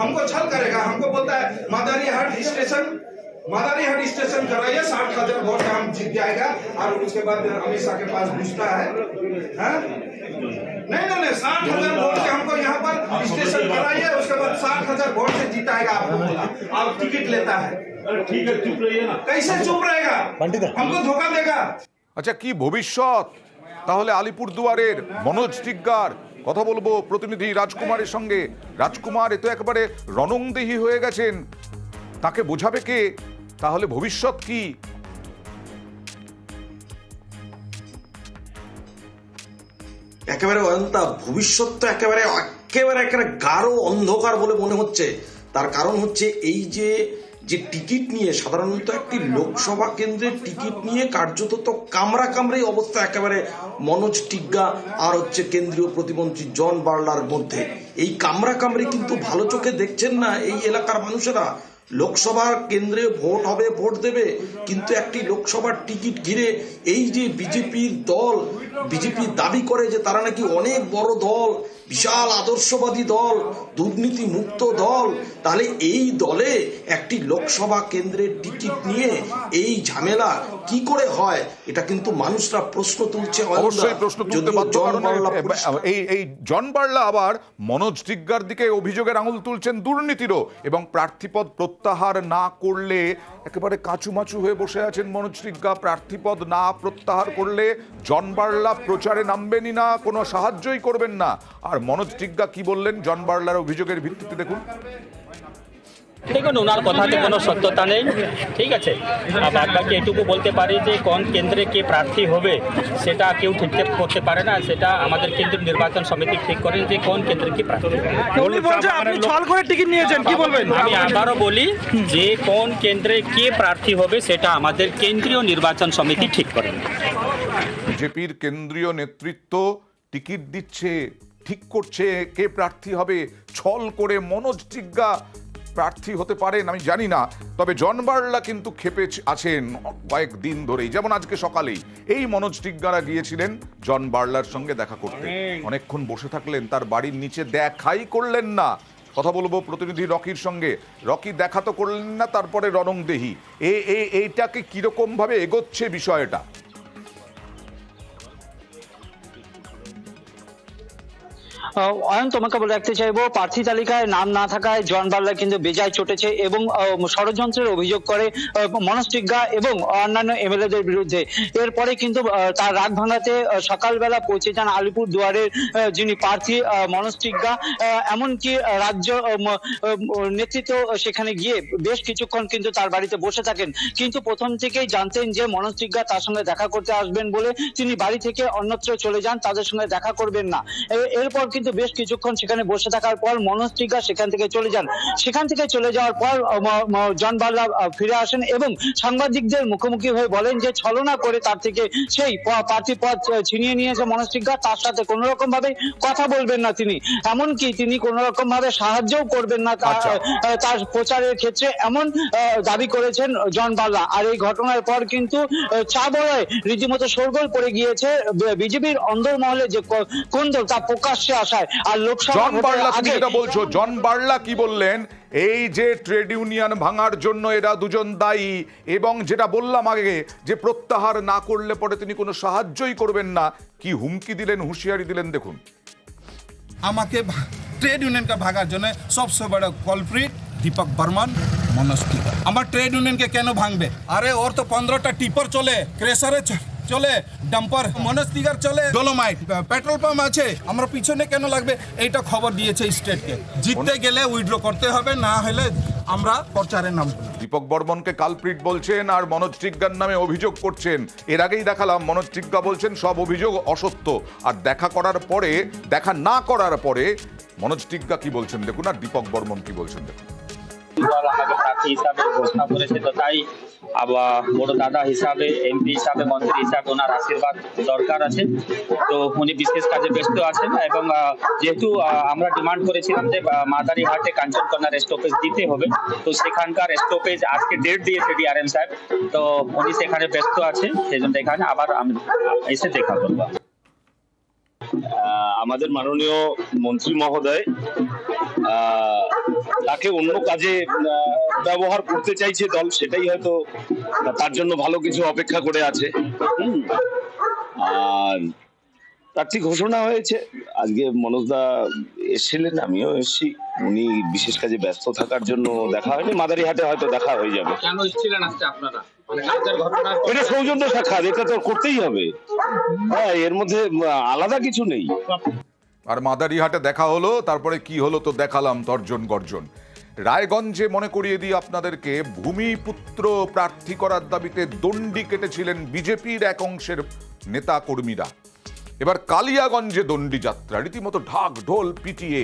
[SPEAKER 6] हमको छल करेगा। हमको बोलता है मादारीहाट स्टेशन कराइए, 60,000 वोट का हम जीत जाएगा। और उसके बाद अमित शाह के पास घुसता है। नहीं 60,000 वोट के हमको यहाँ पर स्टेशन कराइए, उसके बाद 60,000 वोट से जीताएगा आपको बोला। अब टिकट लेता है। ठीक है, चुप रहिए ना। कैसे चुप रहेगा? हमको धोखा देगा।
[SPEAKER 5] আচ্ছা, কি ভবিষ্যৎ তাহলে আলিপুরদুয়ারের মনোজ টিগ্গার? কথা বলবো প্রতিনিধি রাজকুমারের সঙ্গে। রাজকুমার এ তো একেবারে রণংদেহী হয়ে গেছেন, তাকে বোঝাবে কে? তাহলে ভবিষ্যৎ কি?
[SPEAKER 6] একেবারে অয়ন্তা, ভবিষ্যৎ তো একেবারে গাঢ় অন্ধকার বলে মনে হচ্ছে। তার কারণ হচ্ছে এই যে টিকিট নিয়ে, সাধারণত একটি লোকসভা কেন্দ্রের টিকিট নিয়ে কার্যত তো কামড়াকামড়ি অবস্থা একেবারে মনোজ টিগ্গা আর হচ্ছে কেন্দ্রীয় প্রতিমন্ত্রী জন বার্লার মধ্যে। এই কামড়াকামড়ি কিন্তু ভালো চোখে দেখছেন না এই এলাকার মানুষেরা। লোকসভার কেন্দ্রে ভোট হবে, ভোট দেবে, কিন্তু একটি লোকসভার টিকিট ঘিরে এই যে বিজেপির দল, বিজেপি দাবি করে যে তারা নাকি অনেক বড় দল, বিশাল আদর্শবাদী দল, দুর্নীতি মুক্ত দল, তাহলে এই দলে একটি লোকসভা কেন্দ্রের টিকিট নিয়ে এই ঝামেলা কি করে হয়? এটা কিন্তু মানুষরা প্রশ্ন তুলছে।
[SPEAKER 5] অবশ্যই প্রশ্ন তুলতে বাধ্য, কারণ এই জন বার্লা আবার মনোজ টিগ্গার দিকে অভিযোগের আঙুল তুলছেন দুর্নীতিরও, এবং প্রার্থীপদ প্রত্যাহার না করলে একেবারে কাঁচুমাচু হয়ে বসে আছেন মনোজ টিগ্গা। প্রার্থীপদ না প্রত্যাহার করলে জন বার্লা প্রচারে নামবেনই না, কোনো সাহায্যই করবেন না। আর মনোজ টিগ্গা কি বললেন জন বার্লার অভিযোগের ভিত্তিতে দেখুন।
[SPEAKER 7] দেখুন, ওনার কথাতে কোনো সত্যতা নেই, ঠিক আছে। বাদ বাকি এটুকু বলতে পারি যে কোন কেন্দ্রে কে প্রার্থী হবে সেটা কেউ ঠিক করতে পারে না, সেটা আমাদের কেন্দ্রীয় নির্বাচন সমিতি ঠিক করেন যে কোন কেন্দ্রে কি প্রার্থী হবে। আমি আবারও বলি যে কোন কেন্দ্রে কে প্রার্থী হবে সেটা আমাদের কেন্দ্রীয় নির্বাচন সমিতি ঠিক করেন।
[SPEAKER 5] বিজেপির কেন্দ্রীয় নেতৃত্ব টিকিট দিচ্ছে, ঠিক করছে কে প্রার্থী হবে। ছল করে মনোজ টিগ্গা প্রার্থী হতে পারেন আমি জানি না, তবে জন বার্লা কিন্তু ক্ষেপে আছেন কয়েকদিন ধরেই। যেমন আজকে সকালেই এই মনোজ টিগ্গারা গিয়েছিলেন জন বার্লার সঙ্গে দেখা করতে, অনেকক্ষণ বসে থাকলেন, তার বাড়ির নিচে দেখাই করলেন না। কথা বলবো প্রতিনিধি রকির সঙ্গে। রকি, দেখা তো করলেন না, তারপরে রণংদেহী এইটাকে কিরকম ভাবে এগোচ্ছে বিষয়টা?
[SPEAKER 8] অয়ন, তোমাকে বলে রাখতে চাইবো, প্রার্থী তালিকায় নাম না থাকায় জন বার্লা কিন্তু বেজায় চটেছে এবং ষড়যন্ত্রের অভিযোগ করে মনোজ টিগ্গা এবং অন্যান্য এমএলএদের বিরুদ্ধে। এরপরে কিন্তু তার রাগ ভাঙাতে সকালবেলা পৌঁছে যান আলিপুর দুয়ারের যিনি প্রার্থী মনোজ টিগ্গা। এমনকি রাজ্য নেতৃত্ব সেখানে গিয়ে বেশ কিছুক্ষণ কিন্তু তার বাড়িতে বসে থাকেন, কিন্তু প্রথম থেকেই জানতেন যে মনোজ টিগ্গা তার সঙ্গে দেখা করতে আসবেন বলে তিনি বাড়ি থেকে অন্যত্র চলে যান, তাদের সঙ্গে দেখা করবেন না। এরপর কিন্তু বেশ কিছুক্ষণ সেখানে বসে থাকার পর মনোজ টিগ্গা সেখান থেকে চলে যান। সেখান থেকে চলে যাওয়ার পর জন বার্লা ফিরে আসেন এবং সাংবাদিকদের মুখোমুখি হয়ে বলেন যে ছলনা করে তার থেকে সেই প্রার্থী পদ ছিনিয়ে নিয়েছে মনোজ টিগ্গা, তার সাথে কোনো রকম ভাবে কথা বলবেন না তিনি, এমনকি তিনি কোনো রকম ভাবে সাহায্যও করবেন না তার প্রচারের ক্ষেত্রে, এমন দাবি করেছেন জন বার্লা। আর এই ঘটনার পর কিন্তু চা বলায় রীতিমতো শোরগোল পড়ে গিয়েছে বিজেপির অন্দরমহলে, যে কোন দল তা প্রকাশ্যে আসায়। আর লোকসভা
[SPEAKER 5] বলছো জন বার্লা কি বললেন, এই যে ট্রেড ইউনিয়ন ভাঙার জন্য এরা দুজন দায়ী, এবং যেটা বললাম আগে যে প্রত্যাহার না করলে পরে তিনি কোনো সাহায্যই করবেন না, কি হুমকি দিলেন, হুঁশিয়ারি দিলেন দেখুন।
[SPEAKER 9] আমাকে ট্রেড ইউনিয়নকে ভাঙার জন্য সবচেয়ে বড় কলপ্রিট দীপক বর্মন, মনোজ টিগ্গা। আমার ট্রেড ইউনিয়নকে কেন ভাঙবে? আরে ওর তো 15টা টিপার চলে, ক্রেসারে চলে, ডাম্পার, মনোজ টিগ্গার চলে ডোলোমাইট, পেট্রোল পাম্প আছে, আমরা পিছনে কেন লাগবে? এইটা খবর দিয়েছে স্টেটকে। জিততে গেলে উইথড্র করতে হবে, না হলে আমরা প্রচারে নামব।
[SPEAKER 5] দীপক বর্মনকে কালপ্রিট বলছেন আর মনোজ টিগ্গার নামে অভিযোগ করছেন। এর আগেই দেখালাম মনোজ টিগ্গা বলছেন সব অভিযোগ অসত্য, আর দেখা না করার পরে মনোজ টিগ্গা কি বলছেন দেখুন, আর দীপক বর্মন কি বলছেন দেখুন।
[SPEAKER 7] আমাকে প্রার্থী হিসাবে ঘোষণা করেছে, তো তাই আবার বড় দাদা হিসাবে, এমপি হিসাবে, মন্ত্রী হিসাবে ওনার আশীর্বাদ দরকার আছে। তো উনি বিশেষ কাজে ব্যস্ত আছেন এবং যেহেতু আমরা ডিমান্ড করেছিলাম যে মাদারিহাটে কাঞ্চনকন্যা স্টপেজ দিতে হবে, তো সেখানকার স্টপেজ আজকে ডেট দিয়েছে ডিআরএম সাহেব, তো উনি সেখানে ব্যস্ত আছে, সেই জন্য এখানে আবার আমি এসে দেখা করবো।
[SPEAKER 10] আমাদের মাননীয় মন্ত্রী মহোদয় তাকে অন্য কাজে ব্যবহার করতে চাইছে দল, সেটাই হয়তো তার জন্য ভালো কিছু অপেক্ষা করে আছে। আর প্রার্থী ঘোষণা হয়েছে, আজকে মনোজদা এসেছিলেন, আমিও এসেছি, উনি বিশেষ কাজে ব্যস্ত থাকার জন্য দেখা হয়নি, মাদারিহাটে হয়তো দেখা হয়ে যাবে।
[SPEAKER 7] কেন এসেছিলেন আজকে আপনারা?
[SPEAKER 10] এটা সৌজন্য সাক্ষাৎ, এটা তো করতেই হবে, হ্যাঁ, এর মধ্যে আলাদা কিছু নেই।
[SPEAKER 5] আর মাদারিহাটে দেখা হলো, তারপরে কি হলো তো দেখালাম তর্জন গর্জন। রায়গঞ্জে মনে করিয়ে দিই আপনাদেরকে, ভূমিপুত্র প্রার্থী করার দাবিতে দণ্ডি কেটেছিলেন বিজেপির এক অংশের নেতা কর্মীরা। এবার কালিয়াগঞ্জে দণ্ডি যাত্রা, রীতিমতো ঢাক ঢোল পিটিয়ে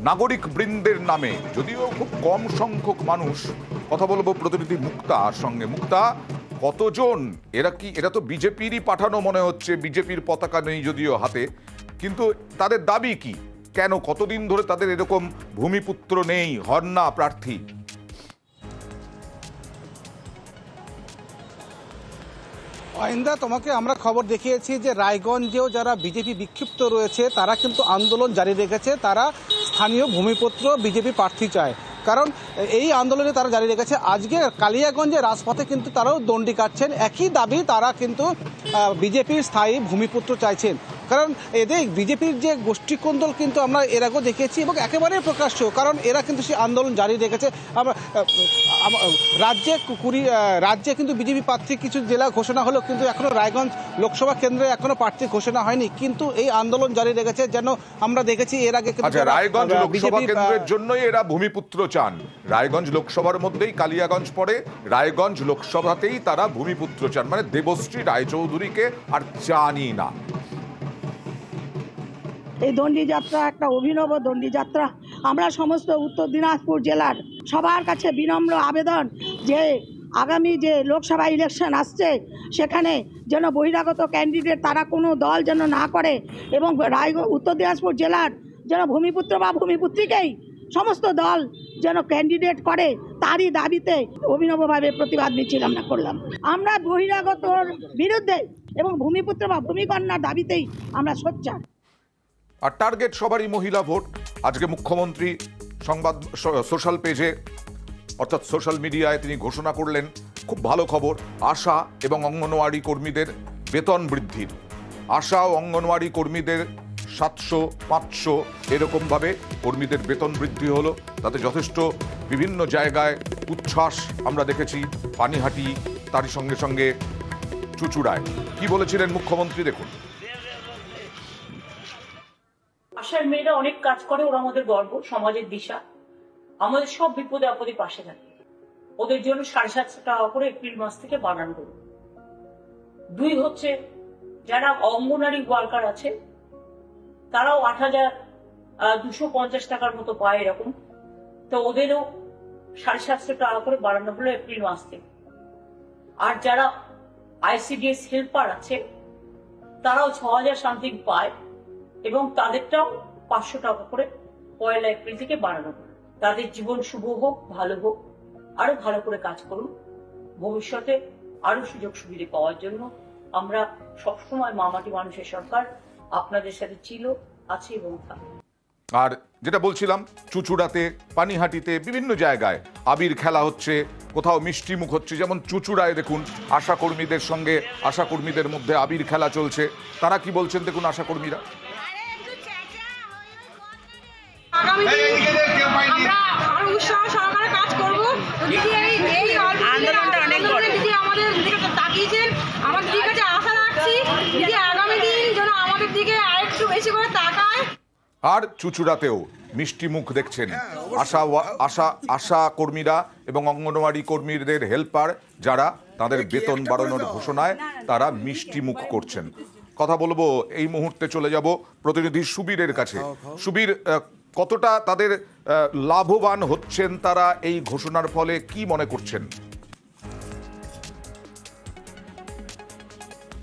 [SPEAKER 5] নাগরিক বৃন্দের নামে, যদিও খুব কম সংখ্যক মানুষ। কথা বলবো প্রতিনিধি মুক্তার সঙ্গে। মুক্তা, কতজন? এরা তো বিজেপিরই পাঠানো মনে হচ্ছে, বিজেপির পতাকা নেই যদিও হাতে, কিন্তু তাদের দাবি কি? কেন কতদিন ধরে তাদের এরকম ভূমিপুত্র নেই, হন না প্রার্থী?
[SPEAKER 11] আইন্দা, তোমাকে আমরা খবর দেখিয়েছি যে রায়গঞ্জেও যারা বিজেপি বিক্ষিপ্ত রয়েছে তারা কিন্তু আন্দোলন জারি রেখেছে, তারা স্থানীয় ভূমিপুত্র বিজেপি প্রার্থী চায়, কারণ এই আন্দোলনে তারা জারি রেখেছে। আজকে কালিয়াগঞ্জে রাজপথে কিন্তু তারাও দণ্ডি কাটছেন, একই দাবি, তারা কিন্তু বিজেপির স্থায়ী ভূমিপুত্র চাইছেন। কারণ এদের বিজেপির যে গোষ্ঠীকন্দল কিন্তু আমরা এর আগেও দেখেছি এবং একেবারে প্রকাশ্য, কারণ এরা কিন্তু সেই আন্দোলন জারি রেখেছে। আমরা রাজ্যে কিন্তু বিজেপি প্রার্থী কিছু জেলা ঘোষণা হলো, কিন্তু এখনও রায়গঞ্জ লোকসভা কেন্দ্রে এখনও প্রার্থী ঘোষণা হয়নি, কিন্তু এই আন্দোলন জারি রেখেছে। যেন আমরা দেখেছি এর আগে
[SPEAKER 5] রায়গঞ্জ লোকসভা কেন্দ্রের জন্যই এরা ভূমিপুত্র চান। রায়গঞ্জ লোকসভার মধ্যেই কালিয়াগঞ্জ পড়ে, রায়গঞ্জ লোকসভাতেই তারা ভূমিপুত্র চান, মানে দেবশ্রী রায়চৌধুরীকে আর চানই না।
[SPEAKER 12] এই দণ্ডি যাত্রা একটা অভিনব দণ্ডি যাত্রা। আমরা সমস্ত উত্তর দিনাজপুর জেলার সবার কাছে বিনম্র আবেদন যে আগামী যে লোকসভা ইলেকশন আসছে সেখানে যেন বহিরাগত ক্যান্ডিডেট তারা কোনো দল যেন না করে, এবং উত্তর দিনাজপুর জেলার যেন ভূমিপুত্র বা ভূমিপুত্রীকেই সমস্ত দল যেন ক্যান্ডিডেট করে, তারই দাবিতে অভিনবভাবে প্রতিবাদ মিছিল আমরা করলাম। আমরা বহিরাগতর বিরুদ্ধে এবং ভূমিপুত্র বা ভূমিকন্যার দাবিতেই আমরা সোচ্চার।
[SPEAKER 5] আর টার্গেট সবারই মহিলা ভোট। আজকে মুখ্যমন্ত্রী সংবাদ সোশ্যাল পেজে অর্থাৎ সোশ্যাল মিডিয়ায় তিনি ঘোষণা করলেন, খুব ভালো খবর, আশা এবং অঙ্গনওয়াড়ি কর্মীদের বেতন বৃদ্ধির। আশা ও অঙ্গনওয়াড়ি কর্মীদের 700, 500 এরকমভাবে কর্মীদের বেতন বৃদ্ধি হলো। তাতে যথেষ্ট বিভিন্ন জায়গায় উচ্ছ্বাস আমরা দেখেছি, পানিহাটি, তারই সঙ্গে সঙ্গে চুঁচুড়ায়। কি বলেছিলেন মুখ্যমন্ত্রী দেখুন।
[SPEAKER 14] আশার মেয়েরা অনেক কাজ করে, ওরা আমাদের গর্ব, সমাজের দিশা, আমাদের সব বিপদে আপদে পাশে থাকে। ওদের জন্য 750 টাকা করে এপ্রিল মাস থেকে বাড়ানো হলো। 2 হচ্ছে যারা অঙ্গনারী ওয়ার্কার আছে তারাও 8,250 টাকার মতো পায় এরকম, তো ওদেরও 750 টাকা করে বাড়ানো হলো এপ্রিল মাস থেকে। আর যারা ICDS হেল্পার আছে তারাও 6,000 সামথিং পায়, এবং তাদেরটাও 500 টাকা করে 1 এপ্রিল থেকে বাড়ানো হলো। তাদের জীবন শুভ হোক, ভালো হোক, আরো ভালো করে কাজ করুন, ভবিষ্যতে আরো সুযোগ সুবিধা পাওয়ার জন্য আমরা সবসময় মামাটি মানুষের সরকার আপনাদের সাথে ছিল, আছে এবং থাকবে।
[SPEAKER 5] আর যেটা বলছিলাম, চুঁচুড়াতে, পানিহাটিতে বিভিন্ন জায়গায় আবির খেলা হচ্ছে, কোথাও মিষ্টি মুখ হচ্ছে। যেমন চুঁচুড়ায় দেখুন, আশা কর্মীদের সঙ্গে আশা কর্মীদের মধ্যে আবির খেলা চলছে। তারা কি বলছেন দেখুন আশা কর্মীরা।
[SPEAKER 15] আগামী দিন আমরা আরো উৎসাহ সহকারে কাজ করব। দিদি এই আন্দোলনটা অনেক বড়, দিদি আমাদের দিকে তাকিয়েছেন, আমাদের দিকে কাছে আশা রাখছি দিদি আগামী দিন যেন আমাদের দিকে আরেকটু বেশি করে তাকায়।
[SPEAKER 5] আর চুঁচুড়াতেও মিষ্টি মুখ দেখছেন আশা কর্মীরা এবং অঙ্গনওয়াড়ি কর্মীদের হেল্পার, যারা তাদের বেতন বাড়ানোর ঘোষণায় তারা মিষ্টি মুখ করছেন। কথা বলবো এই মুহূর্তে, চলে যাব প্রতিনিধি সুবীরের কাছে। সুবীর, কতটা তাদের লাভবান হচ্ছেন তারা এই ঘোষণার ফলে, কি মনে করছেন?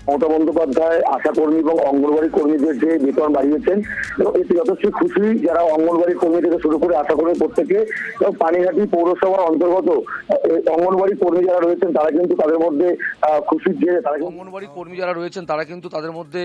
[SPEAKER 16] মমতা বন্দ্যোপাধ্যায় আশা কর্মী এবং অঙ্গনওয়াড়ি কর্মীদের যে বেতন বাড়িয়েছেন এবং এতে যথেষ্ট খুশি যারা অঙ্গনওয়াড়ি কর্মী থেকে শুরু করে আশা কর্মী প্রত্যেকে। এবং পানিহাটি পৌরসভার অন্তর্গত অঙ্গনওয়াড়ি কর্মী যারা রয়েছেন তারা কিন্তু তাদের মধ্যে খুশির জেরে
[SPEAKER 17] অঙ্গনওয়াড়ি কর্মী যারা রয়েছেন তারা কিন্তু তাদের মধ্যে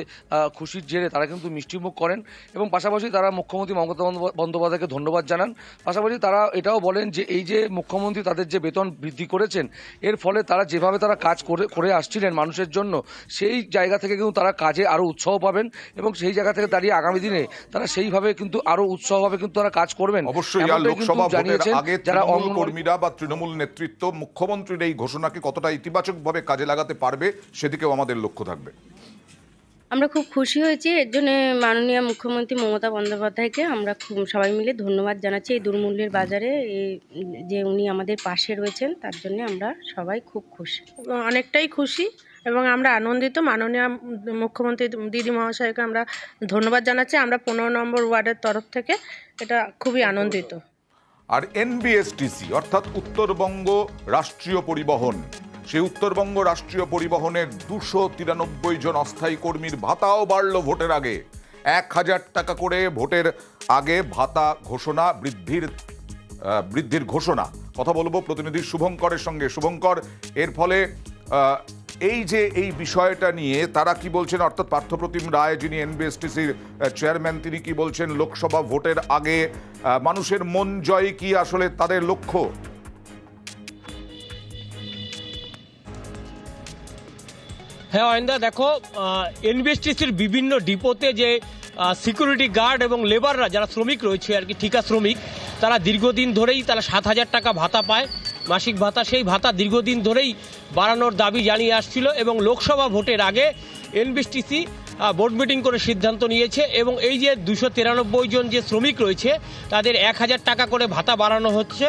[SPEAKER 17] খুশির জেরে তারা কিন্তু মিষ্টিমুখ করেন, এবং পাশাপাশি তারা মুখ্যমন্ত্রী মমতা বন্দ্যোপাধ্যায়কে ধন্যবাদ জানান। পাশাপাশি তারা এটাও বলেন যে এই যে মুখ্যমন্ত্রী তাদের যে বেতন বৃদ্ধি করেছেন, এর ফলে তারা যেভাবে তারা কাজ করে আসছিলেন মানুষের জন্য, সেই জায়গা থেকে কিন্তু তারা কাজে আরো উৎসাহ পাবেন, এবং সেই জায়গা থেকে দাঁড়িয়ে আগামী দিনে তারা সেইভাবে কিন্তু আরো উৎসাহভাবে কিন্তু তারা কাজ করবেন।
[SPEAKER 5] অবশ্যই লোকসভা ভোটের আগে যারা কর্মীরা বা তৃণমূল নেতৃত্ব মুখ্যমন্ত্রীর এই ঘোষণাকে কতটা ইতিবাচকভাবে কাজে লাগাতে পারবে সেদিকেও আমাদের লক্ষ্য থাকবে।
[SPEAKER 18] আমরা খুব খুশি হয়েছি, এর জন্য মাননীয় মুখ্যমন্ত্রী মমতা বন্দ্যোপাধ্যায়কে আমরা সবাই মিলে ধন্যবাদ জানাচ্ছি। এই দুর্মূল্যের বাজারে যে উনি আমাদের পাশে রয়েছেন তার জন্য আমরা সবাই খুব খুশি,
[SPEAKER 19] অনেকটাই খুশি, এবং আমরা আনন্দিত। মাননীয় মুখ্যমন্ত্রী দিদি মহাশয়কে আমরা ধন্যবাদ জানাচ্ছি। আমরা 15 নম্বর ওয়ার্ডের তরফ থেকে এটা খুবই আনন্দিত।
[SPEAKER 5] আর NBSTC অর্থাৎ উত্তরবঙ্গ রাষ্ট্রীয় পরিবহন, সেই উত্তরবঙ্গ রাষ্ট্রীয় পরিবহনের 293 জন অস্থায়ী কর্মীর ভাতাও বাড়ল ভোটের আগে। 1000 টাকা করে ভোটের আগে ভাতা ঘোষণা, বৃদ্ধির ঘোষণা। কথা বলবো প্রতিনিধি শুভঙ্করের সঙ্গে। শুভঙ্কর, এর ফলে এই বিষয়টা নিয়ে তারা কি বলছেন, অর্থাৎ পার্থপ্রতিম রায় যিনি NBSTCর চেয়ারম্যান, তিনি কি বলছেন লোকসভা ভোটের আগে মানুষের মন জয় কি আসলে তাদের লক্ষ্য?
[SPEAKER 20] হ্যাঁ অয়নদা, দেখো এনবিএসটিসির বিভিন্ন ডিপোতে যে সিকিউরিটি গার্ড এবং লেবাররা যারা শ্রমিক রয়েছে আর কি, ঠিকা শ্রমিক, তারা দীর্ঘদিন ধরেই তারা 7,000 টাকা ভাতা পায়, মাসিক ভাতা। সেই ভাতা দীর্ঘদিন ধরেই বাড়ানোর দাবি জানিয়ে আসছিল এবং লোকসভা ভোটের আগে এনবিএসটিসি বোর্ড মিটিং করে সিদ্ধান্ত নিয়েছে এবং এই যে 293 জন যে শ্রমিক রয়েছে তাদের 1,000 টাকা করে ভাতা বাড়ানো হচ্ছে।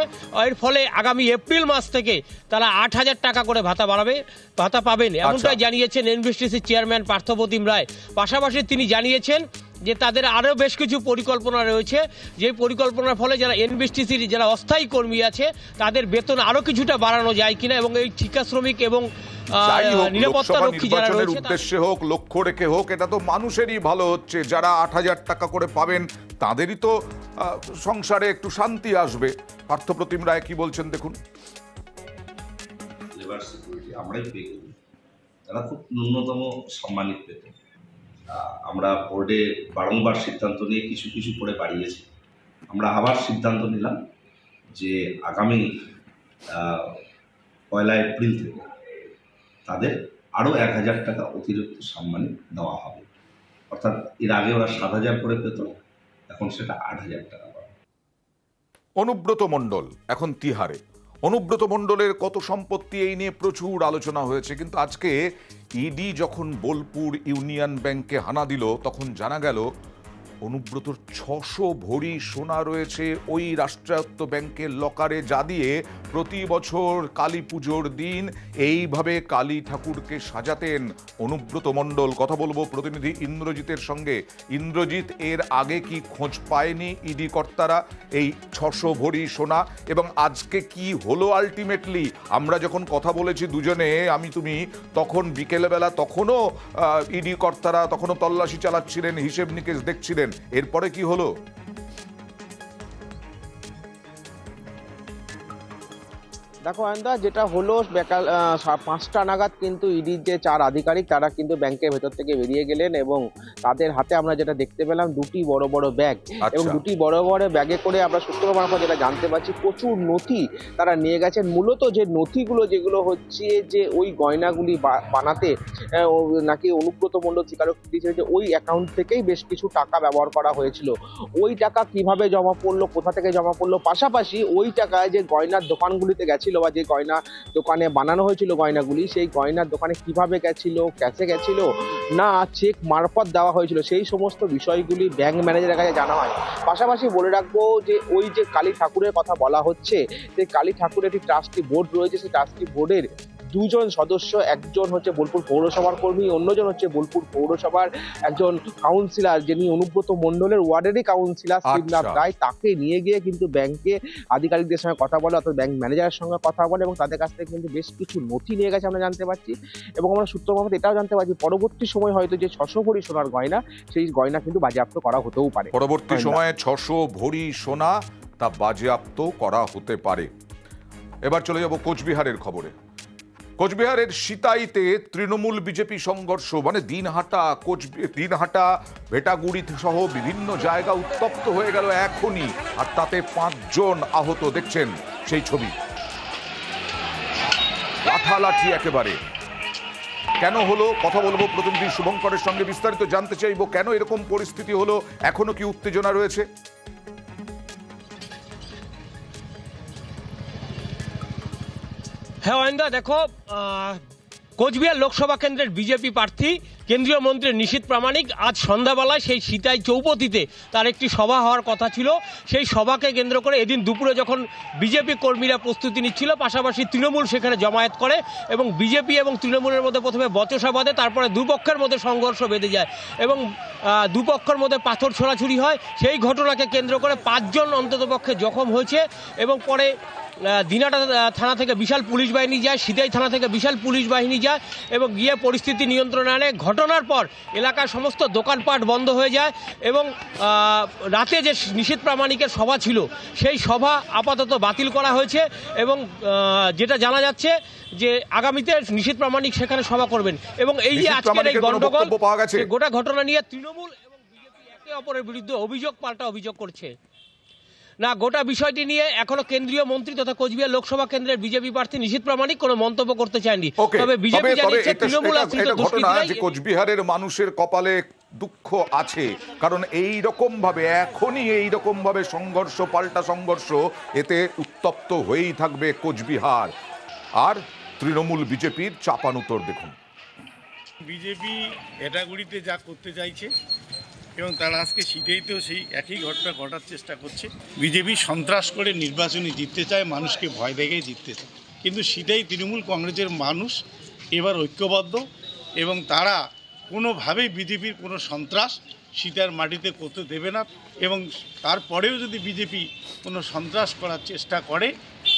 [SPEAKER 20] এর ফলে আগামী এপ্রিল মাস থেকে তারা 8,000 টাকা করে ভাতা পাবেন, এমনটাই জানিয়েছেন এনবিএসটিসির চেয়ারম্যান পার্থপ্রতিম রায়। পাশাপাশি তিনি জানিয়েছেন যে তাদের আরও বেশ কিছু পরিকল্পনা রয়েছে, যে পরিকল্পনার ফলে যারা এনবিএসটিসির যারা অস্থায়ী কর্মী আছে তাদের বেতন আরও কিছুটা বাড়ানো যায় কিনা এবং এই ঠিকা শ্রমিক এবং নিরাপত্তা রক্ষী যারা রয়েছে
[SPEAKER 5] উদ্দেশ্যে হোক, লক্ষ্য রেখে হোক, এটা তো মানুষেরই ভালো হচ্ছে। যারা 8,000 টাকা করে পাবেন তাদেরই তো সংসারে একটু শান্তি আসবে। পার্থপ্রতিম রায় কি বলছেন দেখুন।
[SPEAKER 21] লেবার সিকিউরিটি আমরাই পে করি, তারা খুব ন্যূনতম সম্মানিত পেত। আমরা বোর্ডে বারংবার সিদ্ধান্ত নিয়ে কিছু কিছু করে বাড়িয়েছি। আমরা আবার সিদ্ধান্ত নিলাম যে আগামী 1 এপ্রিল থেকে তাদের আরও 1,000 টাকা অতিরিক্ত সম্মানী দেওয়া হবে। অর্থাৎ এর আগে ওরা 7,000 করে পেত, এখন সেটা 8,000 টাকা পাবে।
[SPEAKER 5] অনুব্রত মণ্ডল এখন তিহারে। অনুব্রত মণ্ডলের কত সম্পত্তি, এই নিয়ে প্রচুর আলোচনা হয়েছে, কিন্তু আজকে ইডি যখন বোলপুর ইউনিয়ন ব্যাংকে হানা দিল তখন জানা গেল অনুব্রতর 600 ভরি সোনা রয়েছে ওই রাষ্ট্রায়ত্ত ব্যাংকের লকারে, যা দিয়ে প্রতি বছর কালী পুজোর দিন এইভাবে কালী ঠাকুরকে সাজাতেন অনুব্রত মণ্ডল। কথা বলবো প্রতিনিধি ইন্দ্রজিতের সঙ্গে। ইন্দ্রজিৎ, এর আগে কি খোঁজ পায়নি ইডি কর্তারা এই 600 ভরি সোনা, এবং আজকে কি হলো আলটিমেটলি? আমরা যখন কথা বলেছি দুজনে, আমি তুমি, তখন বিকেলবেলা তখনও ইডি কর্তারা তখনও তল্লাশি চালাচ্ছিলেন, হিসেব নিকেশ দেখছিলেন। এরপরে কি হলো?
[SPEAKER 22] দেখো আয়ন্দা, যেটা হলো বিকাল 5টা নাগাদ কিন্তু ইডির যে 4 আধিকারিক তারা কিন্তু ব্যাংকের ভেতর থেকে বেরিয়ে গেলেন এবং তাদের হাতে আমরা যেটা দেখতে পেলাম 2টি বড় বড় ব্যাগ, এবং 2টি বড় বড় ব্যাগে করে আমরা সূত্র মারফত যেটা জানতে পারছি প্রচুর নথি তারা নিয়ে গেছেন। মূলত যে নথিগুলো যেগুলো হচ্ছে যে ওই গয়নাগুলি বানাতে নাকি অনুব্রত মণ্ডল স্বীকারোক্তি দিয়েছিল যে ওই অ্যাকাউন্ট থেকেই বেশ কিছু টাকা ব্যবহার করা হয়েছিল। ওই টাকা কিভাবে জমা পড়লো, কোথা থেকে জমা পড়লো, পাশাপাশি ওই টাকায় যে গয়নার দোকানগুলিতে গেছিল বা যে গয়না দোকানে বানানো হয়েছিল গয়নাগুলি, সেই গয়নার দোকানে কিভাবে গেছিল, ক্যাশে গেছিল না চেক মারফত দেওয়া হয়েছিল, সেই সমস্ত বিষয়গুলি ব্যাংক ম্যানেজারের কাছে জানা হয়। পাশাপাশি বলে রাখবো যে ওই যে কালী ঠাকুরের কথা বলা হচ্ছে, সেই কালী ঠাকুরের একটি ট্রাস্টি বোর্ড রয়েছে, সেই ট্রাস্টি বোর্ডের 2 জন সদস্য, একজন হচ্ছে বোলপুর পৌরসভার কর্মী, অন্যজন হচ্ছে বোলপুর পৌরসভার একজন কাউন্সিলর, যিনি অনুব্রত মণ্ডলের ওয়ার্ডেরই কাউন্সিলর শিবনাথ রায়, তাকে নিয়ে গিয়ে কিন্তু ব্যাংকে আধিকারিকদের সঙ্গে কথা বলে, অর্থাৎ ব্যাংক ম্যানেজারের সঙ্গে কথা বলে এবং তাদের কাছ থেকে কিন্তু বেশ কিছু নথি নিয়ে গেছে আমরা জানতে পারছি। এবং আমরা সূত্র মারফত এটাও জানতে পারছি পরবর্তী সময় হয়তো যে 600 ভরি সোনার গয়না, সেই গয়না কিন্তু বাজেয়াপ্ত করা হতেও পারে।
[SPEAKER 5] পরবর্তী সময়ে 600 ভরি সোনা তা বাজেয়াপ্ত করা হতে পারে। এবার চলে যাব কোচবিহারের খবরে। কোচবিহারের সিতাইতে তৃণমূল বিজেপি সংঘর্ষ, মানে দিনহাটা ভেটাগুড়ি সহ বিভিন্ন জায়গা উত্তপ্ত হয়ে গেল এখনই, আর তাতে 5 জন আহত। দেখছেন সেই ছবি, লাঠালাঠি একেবারে। কেন হলো কথা বলবো প্রতিনিধি শুভঙ্করের সঙ্গে, বিস্তারিত জানতে চাইবো কেন এরকম পরিস্থিতি হলো, এখনো কি উত্তেজনা রয়েছে।
[SPEAKER 20] হ্যাঁ অয়নদা, দেখো কোচবিহার লোকসভা কেন্দ্রের বিজেপি প্রার্থী কেন্দ্রীয় মন্ত্রী নিশীথ প্রামাণিক আজ সন্ধ্যাবেলায় সেই সিতাই চৌপতিতে তার একটি সভা হওয়ার কথা ছিল। সেই সভাকে কেন্দ্র করে এদিন দুপুরে যখন বিজেপি কর্মীরা প্রস্তুতি নিচ্ছিল, পাশাপাশি তৃণমূল সেখানে জমায়েত করে এবং বিজেপি এবং তৃণমূলের মধ্যে প্রথমে বচসা বাঁধে, তারপরে দুপক্ষের মধ্যে সংঘর্ষ বেঁধে যায় এবং দুপক্ষের মধ্যে পাথর ছোড়াছুড়ি হয়। সেই ঘটনাকে কেন্দ্র করে 5 জন অন্ততপক্ষে জখম হয়েছে এবং পরে দিনহাটা থানা থেকে বিশাল পুলিশ বাহিনী যায়, সিতাই থানা থেকে বিশাল পুলিশ বাহিনী যায় এবং গিয়ে পরিস্থিতি নিয়ন্ত্রণে আনে। ঘটনার পর এলাকার সমস্ত দোকানপাট বন্ধ হয়ে যায় এবং রাতে যে নিশীথ প্রামাণিকের সভা ছিল সেই সভা আপাতত বাতিল করা হয়েছে এবং যেটা জানা যাচ্ছে যে আগামীতে নিশীথ প্রামাণিক সেখানে সভা করবেন। এবং এই যে আজকের এই গন্ডগোল, গোটা ঘটনা নিয়ে তৃণমূল এবং বিজেপি একে অপরের বিরুদ্ধে অভিযোগ পাল্টা অভিযোগ করছে। না গোটা বিষয়টি নিয়ে এখনো কেন্দ্রীয় মন্ত্রী তথা কোচবিহার লোকসভা কেন্দ্রের বিজেপি প্রার্থী নিশীথ প্রামাণিক কোনো মন্তব্য করতে চাননি। তবে বিজেপি জানিয়েছে তৃণমূল আশ্রিত দুষ্কৃতীরাই
[SPEAKER 5] কোচবিহারের মানুষের কপালে দুঃখ আছে, কারণ এই রকম ভাবে এখনই এই রকম ভাবে সংঘর্ষ, পাল্টা সংঘর্ষ, এতে উত্তপ্ত হয়েই থাকবে কোচবিহার। আর তৃণমূল বিজেপির চাপানুতর দেখুন।
[SPEAKER 1] বিজেপি এটাগুড়িতে যা করতে চাইছে এবং তারা আজকে সিটেইতেও সেই একই ঘটনা ঘটার চেষ্টা করছে। বিজেপি সন্ত্রাস করে নির্বাচনে জিততে চায়, মানুষকে ভয় দেখে জিততে চায়, কিন্তু সেটাই তৃণমূল কংগ্রেসের মানুষ এবার ঐক্যবদ্ধ এবং তারা কোনোভাবেই বিজেপির কোনো সন্ত্রাস সীতার মাটিতে করতে দেবে না এবং তারপরেও যদি বিজেপি কোনো সন্ত্রাস করার চেষ্টা করে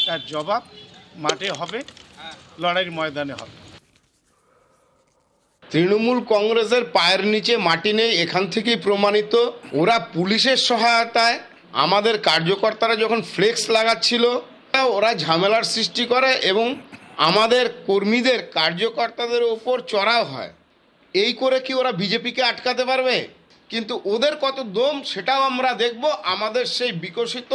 [SPEAKER 1] তার জবাব মাঠে হবে, লড়াইয়ের ময়দানে হবে।
[SPEAKER 3] তৃণমূল কংগ্রেসের পায়ের নিচে মাটি নেই, এখান থেকেই প্রমাণিত। ওরা পুলিশের সহায়তায় আমাদের কার্যকর্তারা যখন ফ্লেক্স লাগাচ্ছিল ওরা ঝামেলার সৃষ্টি করে এবং আমাদের কর্মীদের কার্যকর্তাদের ওপর চড়াও হয়। এই করে কি ওরা বিজেপিকে আটকাতে পারবে? কিন্তু ওদের কত দম সেটাও আমরা দেখব। আমাদের সেই বিকশিত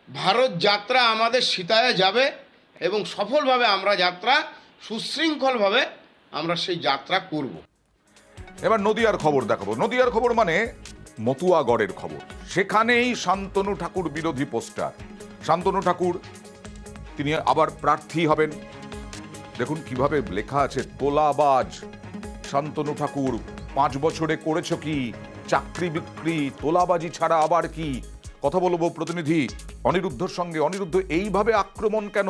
[SPEAKER 3] ভারত যাত্রা আমাদের সীতায় যাবে এবং সফলভাবে আমরা যাত্রা সুশৃঙ্খলভাবে আমরা সেই যাত্রা করব।
[SPEAKER 5] এবার নদিয়ার খবর দেখাবো। নদিয়ার খবর মানে মতুয়াগড়ের খবর। সেখানেই শান্তনু ঠাকুর বিরোধী পোস্টার। শান্তনু ঠাকুর তিনি আবার প্রার্থী হবেন। দেখুন কিভাবে লেখা আছে, তোলাবাজ শান্তনু ঠাকুর 5 বছরে করেছো কি? চাকরি বিক্রি, তোলাবাজি ছাড়া আবার কি? কথা বলবো প্রতিনিধি অনিরুদ্ধর সঙ্গে। অনিরুদ্ধ, এইভাবে আক্রমণ কেন,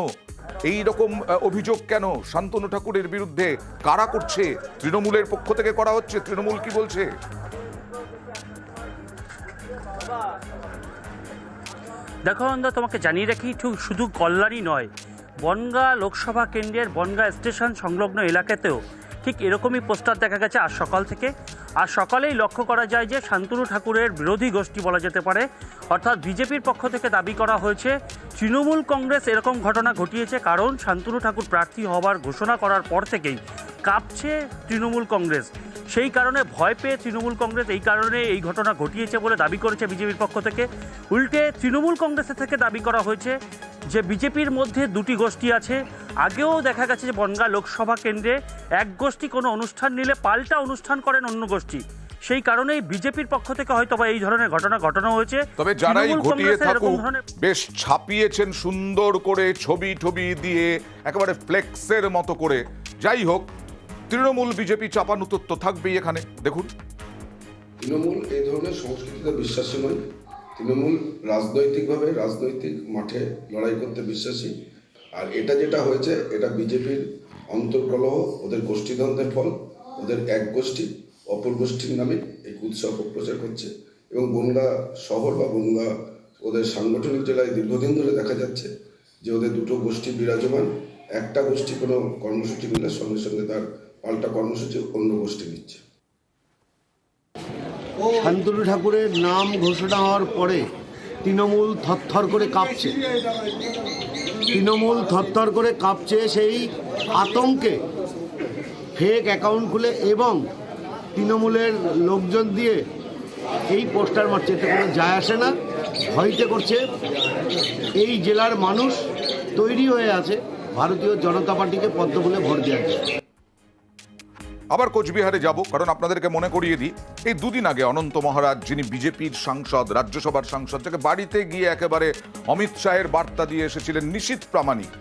[SPEAKER 5] এই রকম অভিযোগ কেন শান্তনু ঠাকুরের বিরুদ্ধে? কারা করছে? তৃণমূলের পক্ষ থেকে করা হচ্ছে। তৃণমূল কি বলছে?
[SPEAKER 13] দেখো অন্ধ, তোমাকে জানিয়ে রাখি শুধু কল্যাণী নয়, বনগাঁ লোকসভা কেন্দ্রের বনগাঁ স্টেশন সংলগ্ন এলাকাতেও ঠিক এরকমই পোস্টার দেখা গেছে আজ সকাল থেকে। আর সকালেই লক্ষ্য করা যায় যে শান্তনু ঠাকুরের বিরোধী গোষ্ঠী বলা যেতে পারে, অর্থাৎ বিজেপির পক্ষ থেকে দাবি করা হয়েছে তৃণমূল কংগ্রেস এরকম ঘটনা ঘটিয়েছে, কারণ শান্তনু ঠাকুর প্রার্থী হওয়ার ঘোষণা করার পর থেকেই কাঁপছে তৃণমূল কংগ্রেস। সেই কারণে ভয় পেয়ে তৃণমূল কংগ্রেস এই কারণে এই ঘটনা ঘটিয়েছে বলে দাবি করেছে বিজেপির পক্ষ থেকে। উল্টে তৃণমূল কংগ্রেসের থেকে দাবি করা হয়েছে যে বিজেপির মধ্যে দুটি গোষ্ঠী আছে। আগেও দেখা গেছে যে বনগাঁ লোকসভা কেন্দ্রে এক গোষ্ঠী কোনো অনুষ্ঠান নিলে পাল্টা অনুষ্ঠান করেন অন্য গোষ্ঠী। সেই কারণেই বিজেপির পক্ষ থেকে হয়তো বা এই ধরনের ঘটনা ঘটানো হয়েছে।
[SPEAKER 5] তবে যারাই ঘটিয়ে থাকুক বেশ ছাপিয়েছেন সুন্দর করে, ছবি টবি দিয়ে একেবারে ফ্লেক্সের মতো করে। যাই হোক, তৃণমূল বিজেপি চাপানুতর তো থাকবেই এখানে। দেখুন,
[SPEAKER 23] তৃণমূল এই ধরনের সংস্কৃতিতে বিশ্বাসী নয়। তৃণমূল রাজনৈতিকভাবে রাজনৈতিক মাঠে লড়াই করতে বিশ্বাসী। আর এটা যেটা হয়েছে এটা বিজেপির অন্তর্কলহ, ওদের গোষ্ঠীদ্বন্দ্বের ফল। ওদের এক গোষ্ঠী অপর গোষ্ঠীর নামে এই কুৎসা অপপ্রচার করছে এবং বনগাঁ শহর বা বনগাঁ ওদের সাংগঠনিক জেলায় দীর্ঘদিন ধরে দেখা যাচ্ছে যে ওদের দুটো গোষ্ঠী বিরাজমান। একটা গোষ্ঠী কোনো কর্মসূচি নিলে সঙ্গে সঙ্গে তার পাল্টা কর্মসূচি অন্য গোষ্ঠী নিচ্ছে।
[SPEAKER 24] শান্তনু ঠাকুরের নাম ঘোষণা হওয়ার পরে তৃণমূল থরথর করে কাঁপছে। তৃণমূল থরথর করে কাঁপছে সেই আতঙ্কে ফেক অ্যাকাউন্ট খুলে এবং তৃণমূলের লোকজন দিয়ে এই পোস্টার মারছে। এতে কোনো যায় আসে না, ভয়তে করছে। এই জেলার মানুষ তৈরি হয়ে আছে ভারতীয় জনতা পার্টিকে পদ্মফুলে ভোট দেওয়ার জন্য।
[SPEAKER 5] আবার কোচবিহারে যাব, কারণ আপনাদেরকে মনে করিয়ে দিই, এই দুদিন আগে অনন্ত মহারাজ, যিনি বিজেপির সাংসদ, রাজ্যসভার সাংসদ, যাকে বাড়িতে গিয়ে একেবারে অমিত শাহের বার্তা দিয়ে এসেছিলেন নিশীথ প্রামাণিক,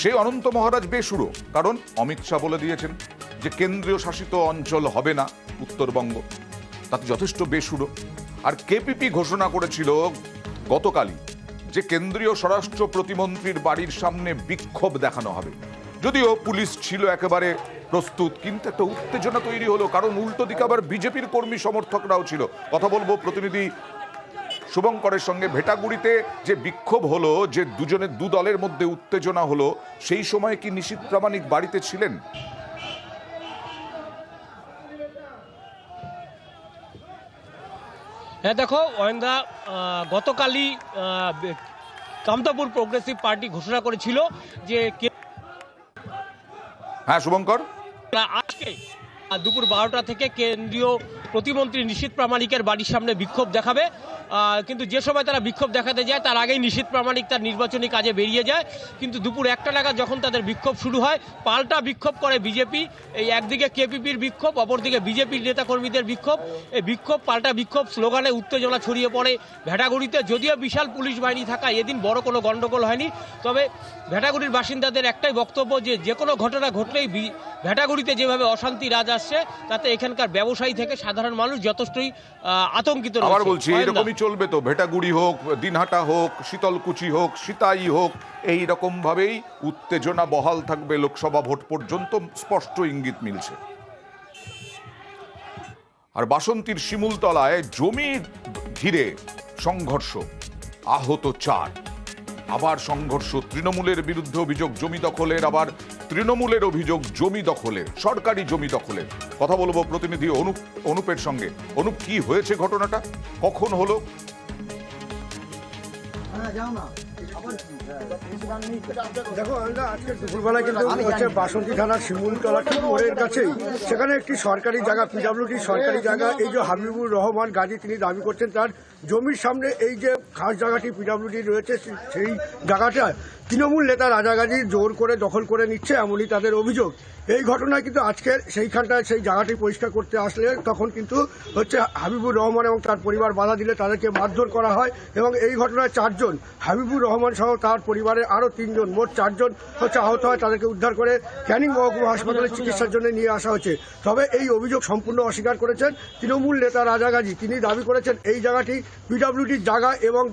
[SPEAKER 5] সেই অনন্ত মহারাজ বেসুরো। কারণ অমিত শাহ বলে দিয়েছেন যে কেন্দ্রীয় শাসিত অঞ্চল হবে না উত্তরবঙ্গ, তাতে যথেষ্ট বেসুরো। আর কেপিপি ঘোষণা করেছিল গতকালই যে কেন্দ্রীয় স্বরাষ্ট্র প্রতিমন্ত্রীর বাড়ির সামনে বিক্ষোভ দেখানো হবে। যদিও পুলিশ ছিল একেবারে প্রস্তুত, কিন্তু একটা উত্তেজনা তৈরি হলো, কারণ উল্টো দিকে আবার বিজেপির কর্মী সমর্থকরাও ছিল। কথা বলবো প্রতিনিধি শুভঙ্করের সঙ্গে। ভেটাগুড়িতে যে বিক্ষোভ হলো, যে দু দলের মধ্যে উত্তেজনা হলো, সেই সময় কি নিশীথ প্রামাণিক বাড়িতে ছিলেন?
[SPEAKER 20] হ্যাঁ দেখো ওয়েন্দা, গতকালই কামতাপুর প্রোগ্রেসিভ পার্টি ঘোষণা করেছিল যে
[SPEAKER 5] হ্যাঁ শুভঙ্কর,
[SPEAKER 20] আজকে দুপুর 12টা থেকে কেন্দ্রীয় প্রতিমন্ত্রী নিশীথ প্রামাণিকের বাড়ির সামনে বিক্ষোভ দেখাবে। কিন্তু যে সময় তারা বিক্ষোভ দেখাতে যায় তার আগেই নিশীথ প্রামাণিক তার নির্বাচনী কাজে বেরিয়ে যায়। কিন্তু দুপুর 1টা নাগাদ যখন তাদের বিক্ষোভ শুরু হয়, পাল্টা বিক্ষোভ করে বিজেপি। এই একদিকে কেপিপির বিক্ষোভ, অপরদিকে বিজেপির নেতাকর্মীদের বিক্ষোভ। এই বিক্ষোভ পাল্টা বিক্ষোভ স্লোগানে উত্তেজনা ছড়িয়ে পড়ে ভেটাগুড়িতে। যদিও বিশাল পুলিশ বাহিনী থাকা এদিন বড় কোনো গণ্ডগোল হয়নি, তবে ভেটাগুড়ির বাসিন্দাদের একটাই বক্তব্য যে কোনো ঘটনা ঘটলেই ভেটাগুড়িতে যেভাবে অশান্তি রাজ আসছে তাতে এখানকার ব্যবসায়ী থেকে সাধারণ মানুষ যথেষ্টই আতঙ্কিত রয়েছে।
[SPEAKER 5] আবার বলছি এরকমই চলবে তো, ভেটাগুড়ি হোক, দিনহাটা হোক, শীতলকুচি হোক, সিতাই হোক, এই রকম ভাবেই উত্তেজনা বহাল থাকবে লোকসভা ভোট পর্যন্ত, স্পষ্ট ইঙ্গিত মিলছে। আর বাসন্তীর শিমুলতলায় জমি ঘিরে সংঘর্ষ, আহত 4। আবার সংঘর্ষ, তৃণমূলের বিরুদ্ধে অভিযোগ জমি দখলের, আবার তৃণমূলের অভিযোগ জমি দখলের, সরকারি জমি দখলের। কথা বলবো প্রতিনিধি অনুপের সঙ্গে। অনুপ, কি হয়েছে ঘটনাটা, কখন হলো?
[SPEAKER 2] দেখো, আমরা আজকে দুপুরবেলায় কিন্তু হচ্ছে বাসন্তী থানার শিমুলতলা ঠিক মোড়ের কাছেই, সেখানে একটি সরকারি জায়গা, পিডব্লিউডি সরকারি জায়গা, এই যে হাবিবুর রহমান গাজী তিনি দাবি করছেন তার জমির সামনে এই যে খাস জায়গাটি পিডব্লিউডি রয়েছে, সেই জায়গাটা তৃণমূল নেতা রাজা গাজী জোর করে দখল করে নিচ্ছে, এমনই তাদের অভিযোগ। এই ঘটনায় কিন্তু আজকের সেইখানটায় সেই জায়গাটি পরিষ্কার করতে আসলে তখন কিন্তু হচ্ছে হাবিবুর রহমান এবং তার পরিবার বাধা দিলে তাদেরকে মারধর করা হয় এবং এই ঘটনায় 4 জন, হাবিবুর রহমান সহ তার পরিবারের আরও 3 জন, মোট 4 জন হচ্ছে আহত হয়। তাদেরকে উদ্ধার করে ক্যানিং মহকুমা হাসপাতালে চিকিৎসার জন্য নিয়ে আসা হয়েছে। তবে এই অভিযোগ সম্পূর্ণ অস্বীকার করেছেন তৃণমূল নেতা রাজা গাজী। তিনি দাবি করেছেন এই জায়গাটি পিডব্লিউডির জায়গা এবং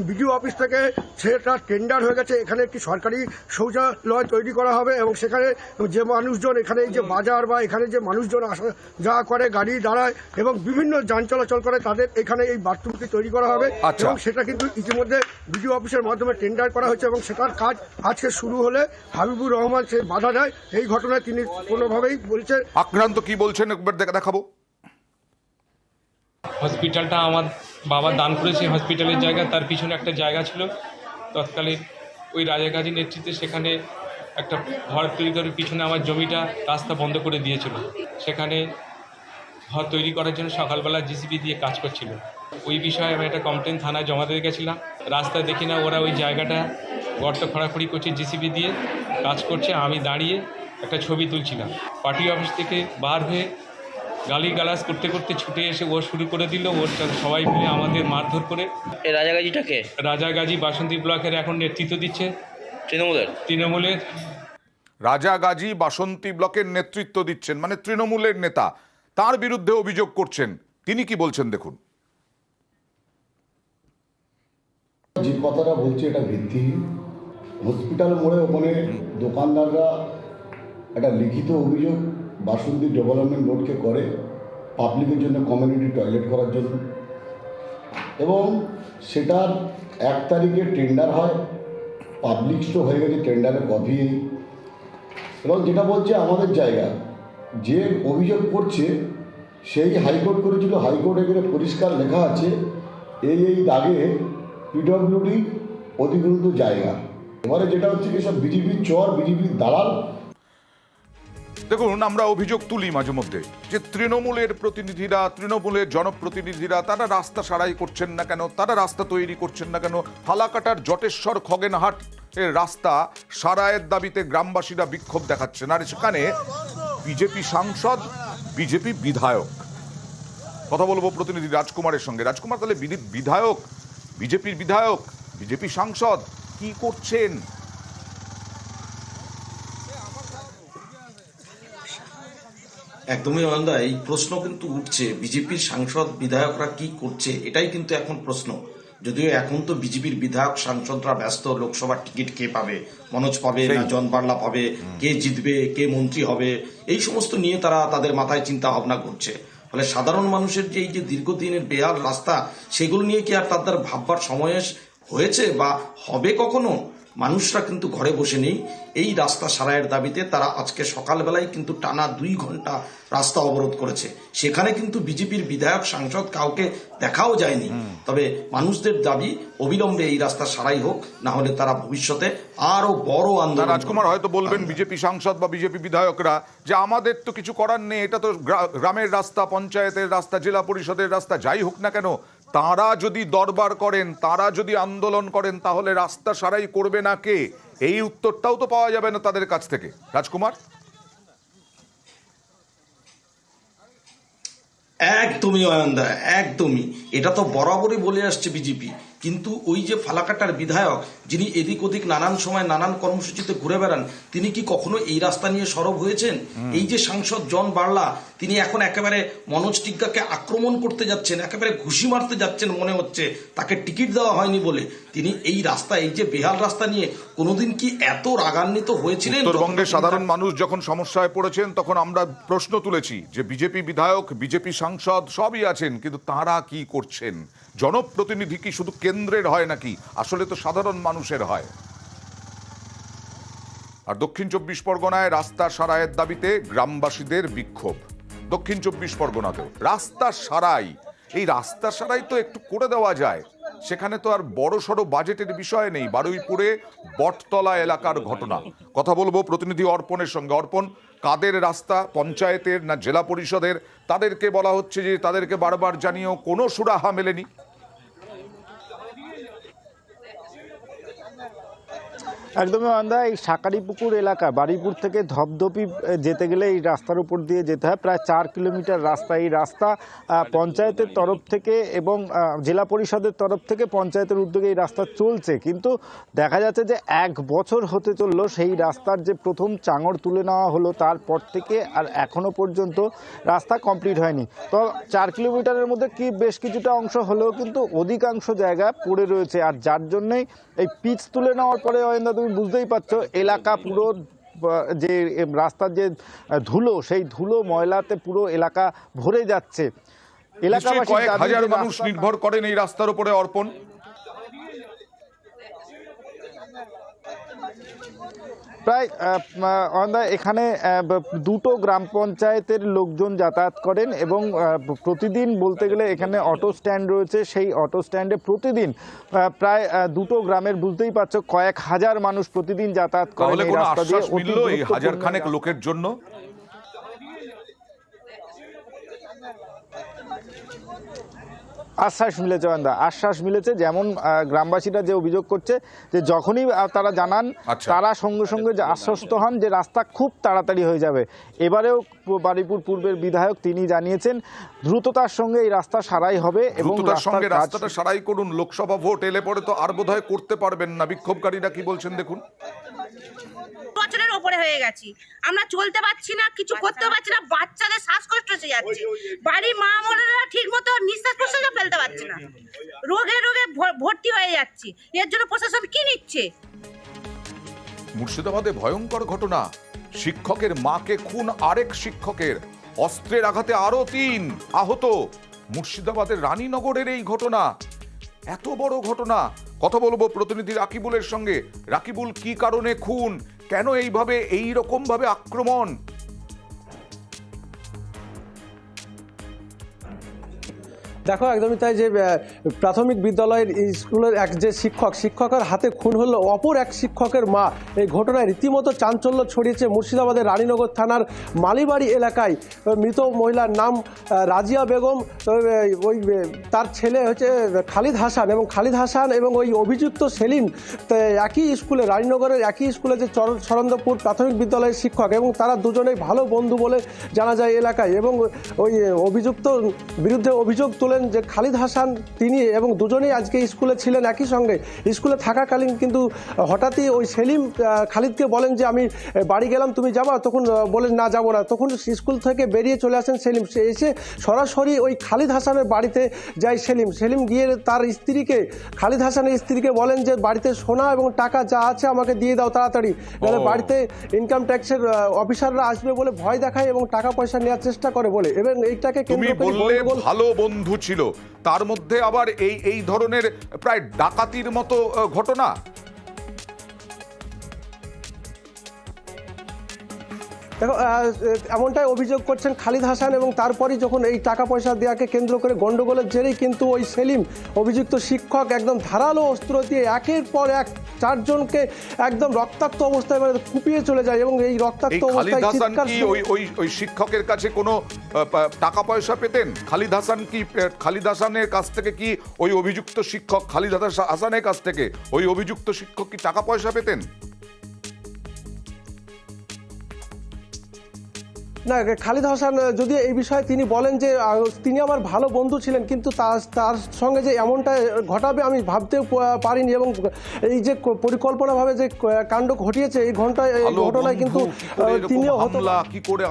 [SPEAKER 2] বিডিও অফিস থেকে সেটা টেন্ডার হয়ে গেছে, এখানে একটি সরকারি শৌচালয় তৈরি করা হবে এবং সেখানে যে মানুষজন এখানে এই যে বাজার বা এখানে যে মানুষজন আসা যাওয়া করে, গাড়ি দাঁড়ায় এবং বিভিন্ন যান চলাচল করে, তাদের এখানে এই বাথরুমটি তৈরি করা হবে এবং সেটা কিন্তু ইতিমধ্যে বিডিও অফিসের মাধ্যমে টেন্ডার করা হয়েছে এবং সেটার কাজ আজকে শুরু হলে হাবিবুর রহমান সে বাধা দেয়। এই ঘটনায় তিনি কোনোভাবেই বলছেন
[SPEAKER 5] আক্রান্ত কি বলছেন একবার দেখাবো।
[SPEAKER 4] হসপিটালটা আমার বাবা দান করেছে, হসপিটালের জায়গা, তার পিছনে একটা জায়গা ছিল। তৎকালীন ওই রাজা গাজীর নেতৃত্বে সেখানে একটা ঘর তৈরি করে পিছনে আমার জমিটা রাস্তা বন্ধ করে দিয়েছিল। সেখানে ঘর তৈরি করার জন্য সকালবেলা জিসিবি দিয়ে কাজ করছিল। ওই বিষয়ে আমি একটা কমপ্লেন থানায় জমা দিয়ে গেছিলাম। রাস্তায় দেখি না ওরা ওই জায়গাটা গর্ত খোঁড়াখুড়ি করছে, জিসিবি দিয়ে কাজ করছে। আমি দাঁড়িয়ে একটা ছবি তুলছিলাম। পার্টি অফিস থেকে বার হয়ে গালিগালাজ করতে করতে ছুটে এসে ও শুরু করে দিল। ওর সবাই মিলে আমাদের মারধর করে।
[SPEAKER 17] রাজা গাজীটাকে,
[SPEAKER 4] রাজা গাজী বাসন্তী ব্লকের এখন নেতৃত্ব দিচ্ছে তৃণমূলের।
[SPEAKER 5] রাজা গাজী বাসন্তী ব্লকের নেতৃত্ব দিচ্ছেন, মানে তৃণমূলের নেতা, তার বিরুদ্ধে অভিযোগ করছেন। তিনি কি বলছেন দেখুন।
[SPEAKER 24] যে কথাটা বলছে এটা ভিত্তিহীন। হসপিটাল মোড়ে ওখানে দোকানদাররা একটা লিখিত অভিযোগ বাসন্তী ডেভেলপমেন্ট বোর্ডকে করে পাবলিকের জন্য কমিউনিটি টয়লেট করার জন্য, এবং সেটার 1 তারিখে টেন্ডার হয়, পাবলিক তো হয়ে গেছে টেন্ডারের কপি। এবং যেটা বলছে আমাদের জায়গা, যে অভিযোগ করছে সেই হাইকোর্ট করেছিল, হাইকোর্ট এখানে পরিষ্কার লেখা আছে এই দাগে পিডব্লিউডি অধিকৃত জায়গা। এবারে যেটা হচ্ছে কি সব বিজেপির চর, বিজেপির দালাল।
[SPEAKER 5] দেখুন, আমরা অভিযোগ তুলি মাঝে মধ্যে যে তৃণমূলের প্রতিনিধিরা, তৃণমূলের জনপ্রতিনিধিরা তারা রাস্তা সারাই করছেন না কেন, তারা রাস্তা তৈরি করছেন না কেন। ফালাকাটার জটেশ্বর খগেনহাট এর রাস্তা সারাইয়ের দাবিতে গ্রামবাসীরা বিক্ষোভ দেখাচ্ছেন, আর সেখানে বিজেপি সাংসদ, বিজেপি বিধায়ক। কথা বলবো প্রতিনিধি রাজকুমারের সঙ্গে। রাজকুমার, তাহলে বিধায়ক, বিজেপির বিধায়ক, বিজেপি সাংসদ কি করছেন?
[SPEAKER 6] একদমই অনন্দা, এই প্রশ্ন কিন্তু উঠছে, বিজেপির সাংসদ বিধায়করা কি করছে, এটাই কিন্তু এখন প্রশ্ন। যদিও এখন তো বিজেপির বিধায়ক সাংসদরা ব্যস্ত, লোকসভার টিকিট কে পাবে, মনোজ পাবে না জন বার্লা পাবে, কে জিতবে, কে মন্ত্রী হবে, এই সমস্ত নিয়ে তারা তাদের মাথায় চিন্তা ভাবনা করছে। ফলে সাধারণ মানুষের যে এই যে দীর্ঘদিনের বেহাল রাস্তা, সেগুলো নিয়ে কি আর তাদের ভাববার সময় হয়েছে বা হবে কখনো? মানুষরা কিন্তু ঘরে বসে নেই। এই রাস্তা সারাইয়ের দাবিতে তারা আজকে সকালবেলায় কিন্তু টানা 2 ঘন্টা রাস্তা অবরোধ করেছে। সেখানে কিন্তু বিজেপির বিধায়ক সাংসদ কাউকে দেখাও যায়নি। তবে মানুষদের দাবি অবিলম্বে এই রাস্তা সারাই হোক, না হলে তারা ভবিষ্যতে আরো বড় আন্দোলন।
[SPEAKER 5] রাজকুমার হয়তো বলবেন বিজেপি সাংসদ বা বিজেপি বিধায়করা যে আমাদের তো কিছু করার নেই, এটা তো গ্রামের রাস্তা, পঞ্চায়েতের রাস্তা, জেলা পরিষদের রাস্তা, যাই হোক না কেন, তারা যদি দরবার করেন, তারা যদি আন্দোলন করেন, তাহলে রাস্তা সারাই করবে না কে? এই উত্তরটাও তো পাওয়া যাবে না তাদের কাছ থেকে। রাজকুমার,
[SPEAKER 6] একদমই অয়নদা, একদমই। এটা তো বরাবরই বলে আসছে বিজেপি, কিন্তু ওই যে ফালাকাটার বিধায়ক যিনি এদিক ওদিক নানান সময় নানান কর্মসূচিতে ঘুরে বেড়ান, তিনি কি কখনো এই রাস্তা নিয়ে সরব হয়েছেন? এই যে সাংসদ জন বার্লা, তিনি এখন একেবারে মনোজ টিগ্গাকে আক্রমণ করতে যাচ্ছেন, একেবারে ঘুষি মারতে যাচ্ছেন মনে হচ্ছে, তাকে টিকিট দেওয়া হয়নি বলে। তিনি এই রাস্তা, এই যে বেহাল রাস্তা নিয়ে কোনোদিন কি এত রাগান্বিত হয়েছিলেন?
[SPEAKER 5] উত্তরবঙ্গের সাধারণ মানুষ যখন সমস্যায় পড়েছেন তখন আমরা প্রশ্ন তুলেছি যে বিজেপি বিধায়ক, বিজেপি সাংসদ সবই আছেন, কিন্তু তারা কি করছেন? জনপ্রতিনিধি কি শুধু কেন্দ্রের হয় নাকি? আসলে তো সাধারণ মানুষের হয়। আর দক্ষিণ 24 পরগনায় রাস্তা সারাইয়ের দাবিতে গ্রামবাসীদের বিক্ষোভ। দক্ষিণ 24 পরগনাতেও রাস্তা সারাই, এই রাস্তা সারাই তো একটু করে দেওয়া যায়, সেখানে তো আর বড় সড়ো বাজেটের বিষয় নেই। বারুইপুরে বটতলা এলাকার ঘটনা, কথা বলবো প্রতিনিধি অর্পণের সঙ্গে। অর্পণ, কাদের রাস্তা, পঞ্চায়েতের না জেলা পরিষদের? তাদেরকে বলা হচ্ছে যে তাদেরকে বারবার জানিয়েও কোনো সুরাহা মেলেনি।
[SPEAKER 7] একদমই অন্ধা। এই শাকারিপুকুর এলাকা, বারুইপুর থেকে ধপধপি যেতে গেলে এই রাস্তার উপর দিয়ে যেতে হয়, প্রায় 4 কিলোমিটার রাস্তা। এই রাস্তা পঞ্চায়েতের তরফ থেকে এবং জেলা পরিষদের তরফ থেকে পঞ্চায়েতের উদ্যোগে এই রাস্তা চলছে, কিন্তু দেখা যাচ্ছে যে 1 বছর হতে চললো সেই রাস্তার যে প্রথম চাঙড় তুলে নেওয়া হলো, তারপর থেকে আর এখনো পর্যন্ত রাস্তা কমপ্লিট হয়নি। তো 4 কিলোমিটারের মধ্যে কি বেশ কিছুটা অংশ হলেও কিন্তু অধিকাংশ জায়গা পড়ে রয়েছে, আর যার জন্যই এই পিচ তুলে নেওয়ার পরে তুমি বুঝতেই পারছো এলাকা পুরো যে রাস্তার যে ধুলো, সেই ধুলো ময়লাতে পুরো এলাকা ভরে যাচ্ছে।
[SPEAKER 5] এলাকাবাসী, কয়েক হাজার মানুষ নির্ভর করেন এই রাস্তার উপরে। অর্পণ,
[SPEAKER 7] প্রায় এখানে 2টো গ্রাম পঞ্চায়েতের লোকজন যাতায়াত করেন এবং প্রতিদিন বলতে গেলে এখানে অটো স্ট্যান্ড রয়েছে। সেই অটো স্ট্যান্ডে প্রতিদিন প্রায় 2টো গ্রামের, বুঝতেই পারছো, কয়েক হাজার মানুষ প্রতিদিন যাতায়াত করেন এই রাস্তা দিয়ে।
[SPEAKER 5] এই হাজার খানেক লোকের জন্য
[SPEAKER 7] আশ্বাস মিলেছে, আশ্বাস মিলেছে। যেমন গ্রামবাসীরা যে অভিযোগ করছে যে যখনই তারা জানান, তারা সঙ্গে সঙ্গে যে আশ্বস্ত হন যে রাস্তা খুব তাড়াতাড়ি হয়ে যাবে। এবারেও বারুইপুর পূর্বের বিধায়ক তিনি জানিয়েছেন দ্রুততার সঙ্গে এই রাস্তা সারাই হবে এবং
[SPEAKER 5] রাস্তাটা সারাই করুন। লোকসভা ভোট এলে পরে তো আর বোধহয় করতে পারবেন না। বিক্ষোভকারীরা কি বলছেন দেখুন।
[SPEAKER 15] বছরের উপরে হয়ে গেছি, আমরা চলতে পারছি না, কিছু করতে পারছি না, বাচ্চাদের শ্বাসকষ্ট এসে যাচ্ছে, বাড়ির মা বোনেরা ঠিক মতো নিঃশ্বাস প্রশ্বাস ফেলতে পারছে না, রোগে রোগে ভর্তি হয়ে যাচ্ছে। এর জন্য প্রশাসন কি নিচ্ছে?
[SPEAKER 5] মুর্শিদাবাদে ভয়ঙ্কর ঘটনা, শিক্ষকের মাকে খুন আরেক শিক্ষকের, অস্ত্রের আঘাতে আরো 3 আহত। মুর্শিদাবাদের রানীনগরের এই ঘটনা, এত বড় ঘটনা। কথা বলবো প্রতিনিধি রাকিবুলের সঙ্গে। রাকিবুল, কি কারণে খুন, কেন এইভাবে এই রকম ভাবে আক্রমণ?
[SPEAKER 8] দেখো, একদমই তাই যে প্রাথমিক বিদ্যালয়ের স্কুলের এক যে শিক্ষকের হাতে খুন হলো অপর এক শিক্ষকের মা। এই ঘটনায় রীতিমতো চাঞ্চল্য ছড়িয়েছে মুর্শিদাবাদের রানীনগর থানার মালিবাড়ি এলাকায়। মৃত মহিলার নাম রাজিয়া বেগম, ওই তার ছেলে হচ্ছে খালিদ হাসান, এবং খালিদ হাসান এবং ওই অভিযুক্ত সেলিম একই স্কুলে, রানীনগরের একই স্কুলে যে সরন্দপুর প্রাথমিক বিদ্যালয়ের শিক্ষক, এবং তারা দুজনেই ভালো বন্ধু বলে জানা যায় এলাকায়। এবং ওই অভিযুক্ত বিরুদ্ধে অভিযোগ যে খালিদ হাসান তিনি এবং দুজনেই আজকে স্কুলে ছিলেন একই সঙ্গে। স্কুলে থাকাকালীন কিন্তু হঠাৎই ওই সেলিম খালিদকে বলেন যে আমি বাড়ি গেলাম, তুমি যাবা? তখন বলেন না, যাবো না। তখন স্কুল থেকে বেরিয়ে চলে আসেন সেলিম। সে এসে সরাসরি ওই খালিদ হাসানের বাড়িতে যায় সেলিম গিয়ে তার স্ত্রীকে, খালিদ হাসানের স্ত্রীকে বলেন যে বাড়িতে সোনা এবং টাকা যা আছে আমাকে দিয়ে দাও তাড়াতাড়ি, নাহলে বাড়িতে ইনকাম ট্যাক্সের অফিসাররা আসবে বলে ভয় দেখায় এবং টাকা পয়সা নেওয়ার চেষ্টা করে বলে। এবং এইটাকে কেন্দ্র করে
[SPEAKER 5] ভালো বন্ধু ছিল, তার মধ্যে আবার এই ধরনের প্রায় ডাকাতির মতো ঘটনা।
[SPEAKER 8] দেখো এমনটাই অভিযোগ করছেন খালিদ হাসান, এবং তারপরই যখন এই টাকা পয়সা দেওয়াকে কেন্দ্র করে গন্ডগোলের জেরেই কিন্তু ওই সেলিম অভিযুক্ত শিক্ষক একদম ধারালো অস্ত্র দিয়ে একের পর এক 4 জনকে একদম রক্তাক্ত অবস্থায় মানে কুপিয়ে চলে যায়, এবং এই রক্তাক্ত অবস্থায় চিৎকার।
[SPEAKER 5] ওই শিক্ষকের কাছে কোনো টাকা পয়সা পেতেন? খালিদ হাসানের কাছ থেকে কি ওই অভিযুক্ত শিক্ষক খালিদ হাসানের কাছ থেকে ওই অভিযুক্ত শিক্ষক কি টাকা পয়সা পেতেন?
[SPEAKER 8] না, খালিদ হাসান যদি এই বিষয়ে তিনি বলেন যে তিনি আমার ভালো বন্ধু ছিলেন, কিন্তু তার সঙ্গে যে এমনটা ঘটাবে আমি ভাবতেও পারিনি, এবং এই যে পরিকল্পনাভাবে যে কাণ্ড ঘটিয়েছে এই ঘটনায় কিন্তু তিনিও
[SPEAKER 5] হামলা কি করে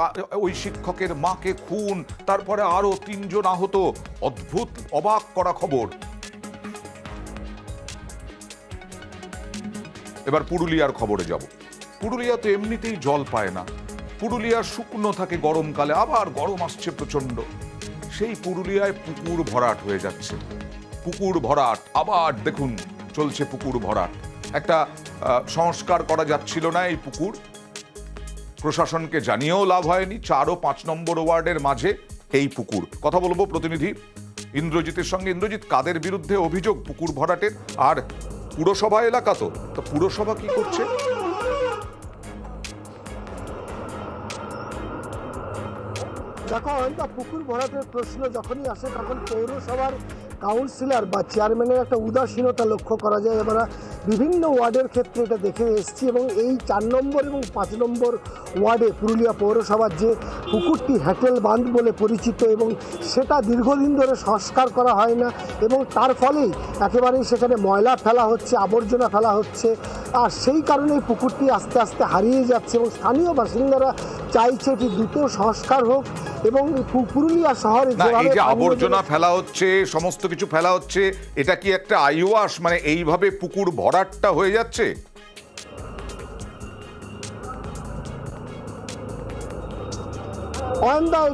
[SPEAKER 5] ওই শিক্ষকের মাকে খুন, তারপরে আরো 3 জন আহত, অদ্ভুত অবাক করা খবর। এবার পুরুলিয়ার খবরে যাব। পুরুলিয়া তো এমনিতেই জল পায় না, পুরুলিয়া শুকনো থাকে গরমকালে, আবার গরম আসছে প্রচন্ড। সেই পুরুলিয়ায় পুকুর ভরাট হয়ে যাচ্ছে, পুকুর ভরাট আবার দেখুন চলছে পুকুর ভরাট। একটা সংস্কার করা যাচ্ছিল না এই পুকুর, প্রশাসনকে জানিয়েও লাভ হয়নি। 4 ও 5 নম্বর ওয়ার্ডের মাঝে এই পুকুর। কথা বলবো প্রতিনিধি ইন্দ্রজিতের সঙ্গে। ইন্দ্রজিৎ, কাদের বিরুদ্ধে অভিযোগ পুকুর ভরাটের? আর পুরসভা এলাকা তো পুরসভা কি করছে?
[SPEAKER 2] দেখো, পুকুর ভরাটের প্রশ্ন যখনই আসে তখন পৌরসভার কাউন্সিলর বা চেয়ারম্যানের একটা উদাসীনতা লক্ষ্য করা যায়। আমরা বিভিন্ন ওয়ার্ডের ক্ষেত্রে এটা দেখে এসেছি, এবং এই 4 নম্বর এবং 5 নম্বর ওয়ার্ডে পুরুলিয়া পৌরসভার যে পুকুরটি হ্যাটেল বাঁধ বলে পরিচিত, এবং সেটা দীর্ঘদিন ধরে সংস্কার করা হয় না, এবং তার ফলেই একেবারেই সেখানে ময়লা ফেলা হচ্ছে, আবর্জনা ফেলা হচ্ছে, আর সেই কারণেই পুকুরটি আস্তে আস্তে হারিয়ে যাচ্ছে। এবং স্থানীয় বাসিন্দারা চাইছে এটি দ্রুত সংস্কার হোক, এবং পুরুলিয়া শহরে
[SPEAKER 5] এই যে আবর্জনা ফেলা হচ্ছে, সমস্ত কিছু ফেলা হচ্ছে, এটা কি একটা আইওয়াশ? মানে এইভাবে পুকুর ভরাটটা হয়ে যাচ্ছে?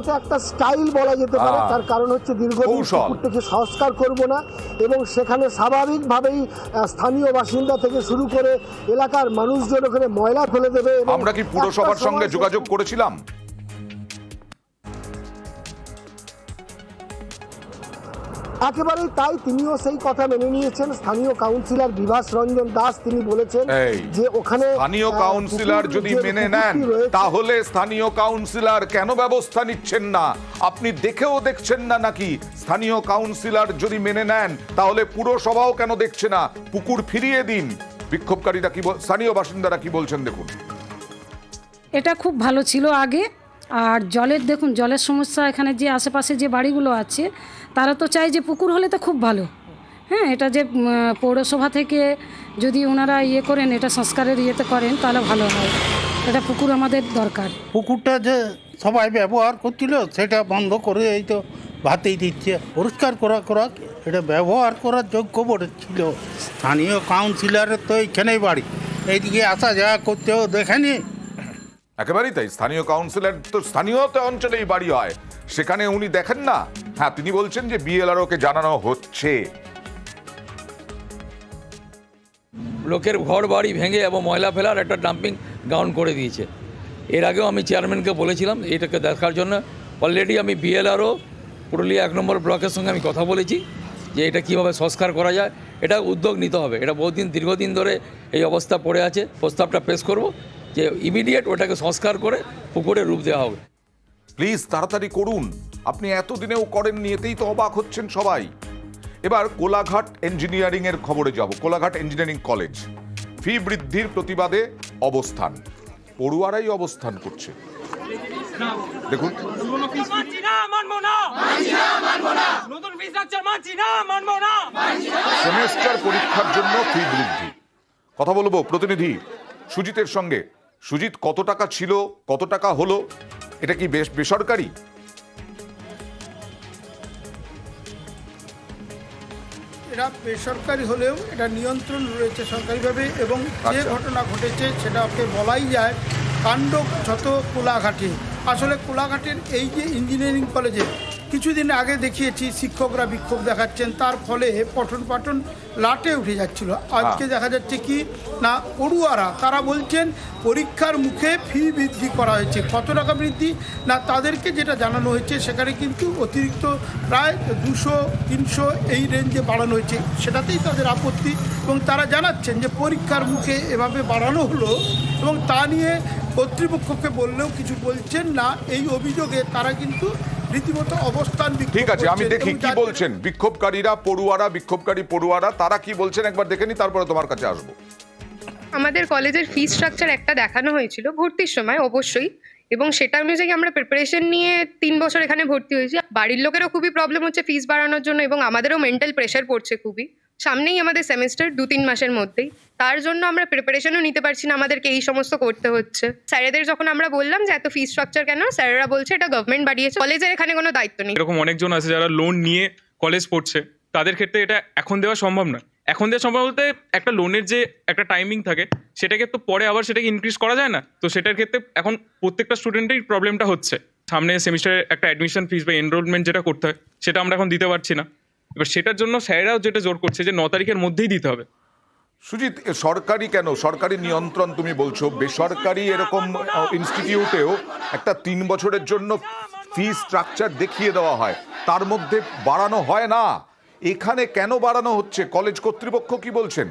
[SPEAKER 2] এটা একটা স্টাইল বলা যেতে পারে। তার কারণ হচ্ছে দীর্ঘদিন পুকুরটাকে সংস্কার করব না, এবং সেখানে স্বাভাবিকভাবেই স্থানীয় বাসিন্দা থেকে শুরু করে এলাকার মানুষজন ওখানে ময়লা ফেলে দেবে।
[SPEAKER 5] আমরা কি পুরসভার সঙ্গে যোগাযোগ করেছিলাম?
[SPEAKER 2] একেবারেই তাই, তিনিও সেই কথা মেনে নিয়েছেন। স্থানীয় কাউন্সিলর বিভাস রঞ্জন দাস তিনি বলেছেন যে ওখানে
[SPEAKER 5] স্থানীয় কাউন্সিলর যদি মেনে নেন, তাহলে স্থানীয় কাউন্সিলর কেন ব্যবস্থা নিচ্ছেন না? আপনি দেখেও দেখছেন না নাকি? স্থানীয় কাউন্সিলর যদি মেনে নেন, তাহলে পুরসভাও কেন দেখছে না? পুকুর ফিরিয়ে দিন। বিক্ষোভকারীরা কি স্থানীয় বাসিন্দারা কি বলছেন দেখুন।
[SPEAKER 9] এটা খুব ভালো ছিল আগে, আর দেখুন জলের সমস্যা এখানে যে আশেপাশে যে বাড়িগুলো আছে তারা তো চায় যে পুকুর হলে তো খুব ভালো। হ্যাঁ, এটা যে পৌরসভা থেকে যদি ওনারা করেন, এটা সংস্কারের ইয়েতে করেন, তাহলে ভালো হয়। এটা পুকুর আমাদের দরকার।
[SPEAKER 10] পুকুরটা যে সবাই ব্যবহার করছিল সেটা বন্ধ করে এই তো ভাতেই দিচ্ছে। পরিষ্কার করা এটা ব্যবহার করার যোগ্য ছিল। স্থানীয় কাউন্সিলরের তো এইখানেই বাড়ি, এইদিকে আসা যাওয়া করতেও দেখেনি।
[SPEAKER 5] একেবারেই তাই, স্থানীয় কাউন্সিলর তো স্থানীয় অঞ্চলেই বাড়ি হয়, সেখানে উনি দেখেন না। হ্যাঁ, তিনি বলছেন যে বিএলআরওকে জানানো হচ্ছে।
[SPEAKER 17] লোকের ঘর বাড়ি ভেঙে এবং ময়লা ফেলার একটা ডাম্পিং গ্রাউন্ড করে দিয়েছে। এর আগেও আমি চেয়ারম্যানকে বলেছিলাম এটাকে দেখার জন্য। অলরেডি আমি বিএলআরও পুরুলিয়া 1 নম্বর ব্লকের সঙ্গে আমি কথা বলেছি যে এটা কীভাবে সংস্কার করা যায়, এটা উদ্যোগ নিতে হবে। এটা দীর্ঘদিন ধরে এই অবস্থা পড়ে আছে। প্রস্তাবটা পেশ করব যে ইমিডিয়েট ওটাকে সংস্কার করে পুকুরে রূপ দেওয়া হবে।
[SPEAKER 5] প্লিজ তাড়াতাড়ি করুন, আপনি এতদিনেও করেননি, এতেই তো অবাক হচ্ছেন সবাই। এবার কোলাঘাট ইঞ্জিনিয়ারিং এর খবরে যাব। কোলাঘাট ইঞ্জিনিয়ারিং কলেজ ফি বৃদ্ধির প্রতিবাদে অবস্থান, পড়ুয়ারাই অবস্থান করছে। দেখুন, সেমেস্টার পরীক্ষার জন্য ফি বৃদ্ধি। কথা বলবো প্রতিনিধি সুজিতের সঙ্গে। সুজিত, কত টাকা ছিল, কত টাকা হলো? এটা কি বেসরকারি?
[SPEAKER 10] এটা বেসরকারি হলেও এটা নিয়ন্ত্রণ রয়েছে সরকারিভাবে, এবং যে ঘটনা ঘটেছে সেটাকে বলাই যায় কাণ্ড যত কোলাঘাটে। আসলে কোলাঘাটের এই যে ইঞ্জিনিয়ারিং কলেজে কিছুদিন আগে দেখিয়েছি শিক্ষকরা বিক্ষোভ দেখাচ্ছেন, তার ফলে পঠন পাঠন লাটে উঠে যাচ্ছিল। আজকে দেখা যাচ্ছে কি না, পড়ুয়ারা তারা বলছেন পরীক্ষার মুখে ফি বৃদ্ধি করা হয়েছে। কত টাকা বৃদ্ধি না, তাদেরকে যেটা জানানো হয়েছে সেখানে কিন্তু অতিরিক্ত প্রায় 200-300 এই রেঞ্জে বাড়ানো হয়েছে, সেটাতেই তাদের আপত্তি। এবং তারা জানাচ্ছেন যে পরীক্ষার মুখে এভাবে বাড়ানো হলো এবং তা নিয়ে কর্তৃপক্ষকে বললেও কিছু বলছেন না। এই অভিযোগে তারা কিন্তু রীতিমতো অবস্থান।
[SPEAKER 5] ঠিক আছে, আমি দেখি কি বলছেন বিক্ষোভকারীরা, পড়ুয়ারা তারা কি বলছেন একবার দেখে নি, তারপরে তোমার কাছে আসবো।
[SPEAKER 11] আমাদের কলেজের ফি স্ট্রাকচার একটা দেখানো হয়েছিল ভর্তির সময় অবশ্যই, এবং সেটা অনুযায়ী আমরা প্রিপারেশন নিয়ে 3 বছর এখানে ভর্তি হয়েছি। বাড়ির লোকেরও খুবই প্রবলেম হচ্ছে ফিস বাড়ানোর জন্য, এবং আমাদেরও মেন্টাল প্রেশার পড়ছে খুবই। সামনেই আমাদের সেমিস্টার 2-3 মাসের মধ্যেই, তার জন্য আমরা প্রিপারেশনও নিতে পারছি না, আমাদেরকে এই সমস্ত করতে হচ্ছে। স্যারেদের যখন আমরা বললাম যে এত ফি স্ট্রাকচার কেন, স্যারেরা বলছে এটা গভর্নমেন্ট বাড়িয়েছে, কলেজের এখানে কোনো দায়িত্ব নেই।
[SPEAKER 4] এরকম অনেকজন আছে যারা লোন নিয়ে কলেজ পড়ছে, তাদের ক্ষেত্রে এটা এখন দেওয়া সম্ভব না। এখন দেওয়া সম্ভব বলতে একটা লোনের যে একটা টাইমিং থাকে সেটাকে তো পরে আবার সেটাকে ইনক্রিজ করা যায় না, তো সেটার ক্ষেত্রে এখন প্রত্যেকটা স্টুডেন্টের প্রবলেমটা হচ্ছে। সামনে সেমিস্টারে একটা অ্যাডমিশন ফিস বা এনরোলমেন্ট যেটা করতে হয় সেটা আমরা এখন দিতে পারছি না। এবার সেটার জন্য স্যারেরাও যেটা জোর করছে যে 9 তারিখের মধ্যেই দিতে হবে।
[SPEAKER 5] সুজিত, সরকারি কেন, সরকারি নিয়ন্ত্রণ তুমি বলছো, বেসরকারি এরকম ইনস্টিটিউটেও একটা 3 বছরের জন্য ফি স্ট্রাকচার দেখিয়ে দেওয়া হয়, তার মধ্যে বাড়ানো হয় না। এখানে কেন বাড়ানো হচ্ছে, কলেজ কর্তৃপক্ষ কি বলছেন?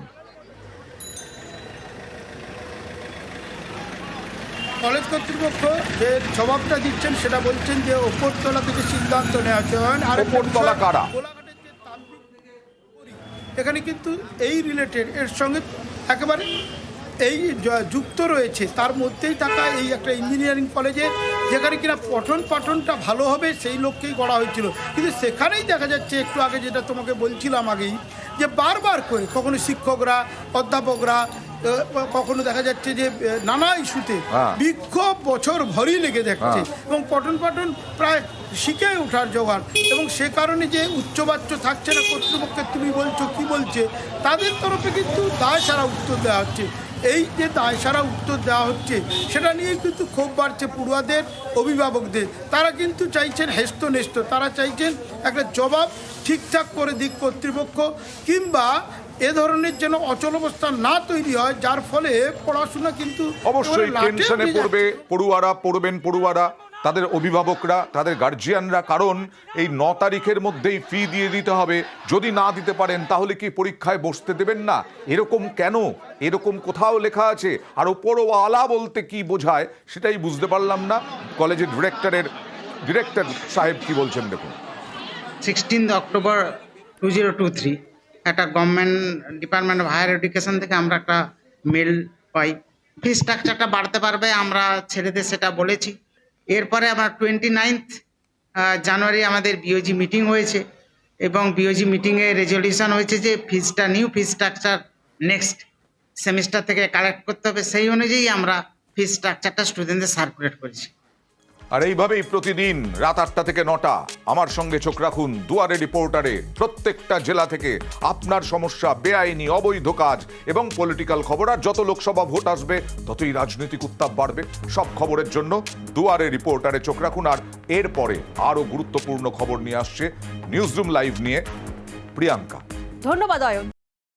[SPEAKER 10] কলেজ কর্তৃপক্ষ যে জবাবটা দিচ্ছেন সেটা বলছেন যে ওপরতলা থেকে সিদ্ধান্ত নেওয়া হচ্ছে। আর
[SPEAKER 5] ওপরতলা কারা?
[SPEAKER 10] এখানে কিন্তু এই রিলেটেড এর সঙ্গে একেবারে এই যুক্ত রয়েছে, তার মধ্যেই থাকা এই একটা ইঞ্জিনিয়ারিং কলেজে যেখানে কিনা পঠন পাঠনটা ভালো হবে সেই লক্ষ্যেই গড়া হয়েছিল। কিন্তু সেখানেই দেখা যাচ্ছে একটু আগে যেটা তোমাকে বলছিলাম আগেই, যে বারবার করে কখনো শিক্ষকরা, অধ্যাপকরা, কখনো দেখা যাচ্ছে যে নানা ইস্যুতে বিক্ষোভ বছর ভরই লেগে যাচ্ছে এবং পঠন পাঠন প্রায় শিখে ওঠার জোগাড়, এবং সে কারণে যে উচ্চবাচ্য থাকছে না কর্তৃপক্ষের, তুমি বলছো কি বলছে, তাদের তরফে কিন্তু দায় সারা উত্তর দেওয়া হচ্ছে। এই যে দায় সারা উত্তর দেওয়া হচ্ছে সেটা নিয়েই কিন্তু ক্ষোভ বাড়ছে পড়ুয়াদের, অভিভাবকদের। তারা কিন্তু চাইছেন হেস্তনেস্ত, তারা চাইছেন একটা জবাব ঠিকঠাক করে দিক কর্তৃপক্ষ, কিংবা এ ধরনের যেন অচলাবস্থা না তৈরি হয় যার ফলে পড়াশোনা কিন্তু
[SPEAKER 5] অবশ্যই টেনশনে পড়বে পড়ুয়ারা, তাদের অভিভাবকরা, তাদের গার্জিয়ানরা, কারণ এই 9 তারিখের মধ্যেই ফি দিয়ে দিতে হবে। যদি না দিতে পারেন তাহলে কি পরীক্ষায় বসতে দেবেন না? এরকম কেন? এরকম কোথাও লেখা আছে? আর ওপরওয়ালা বলতে কি বোঝায় সেটাই বুঝতে পারলাম না। কলেজের ডিরেক্টর সাহেব কি বলছেন দেখুন।
[SPEAKER 12] 16 অক্টোবর 2023 একটা government department of higher education থেকে আমরা একটা মেল পাই, ফি স্ট্রাকচারটা বাড়তে পারবে, আমরা ছেলেদের সেটা বলেছি। এরপরে আমরা 29 জানুয়ারি আমাদের বিওজি মিটিং হয়েছে এবং বিওজি মিটিংয়ে রেজলিউশন হয়েছে যে ফিজটা, new fee structure next semester থেকে কালেক্ট করতে হবে। সেই অনুযায়ী আমরা ফি স্ট্রাকচারটা স্টুডেন্টদের সার্কুলেট করেছি।
[SPEAKER 5] আর এইভাবেই প্রতিদিন রাত 8টা থেকে 9টা আমার সঙ্গে চোখ রাখুন দুয়ারে রিপোর্টারে। প্রত্যেকটা জেলা থেকে আপনার সমস্যা, বেআইনি অবৈধ কাজ এবং পলিটিক্যাল খবর। আর যত লোকসভা ভোট আসবে ততই রাজনৈতিক উত্তাপ বাড়বে। সব খবরের জন্য দুয়ারে রিপোর্টারে চোখ রাখুন। আর এরপরে আরও গুরুত্বপূর্ণ খবর নিয়ে আসছে নিউজরুম লাইভ নিয়ে প্রিয়াঙ্কা।
[SPEAKER 14] ধন্যবাদ অয়ন।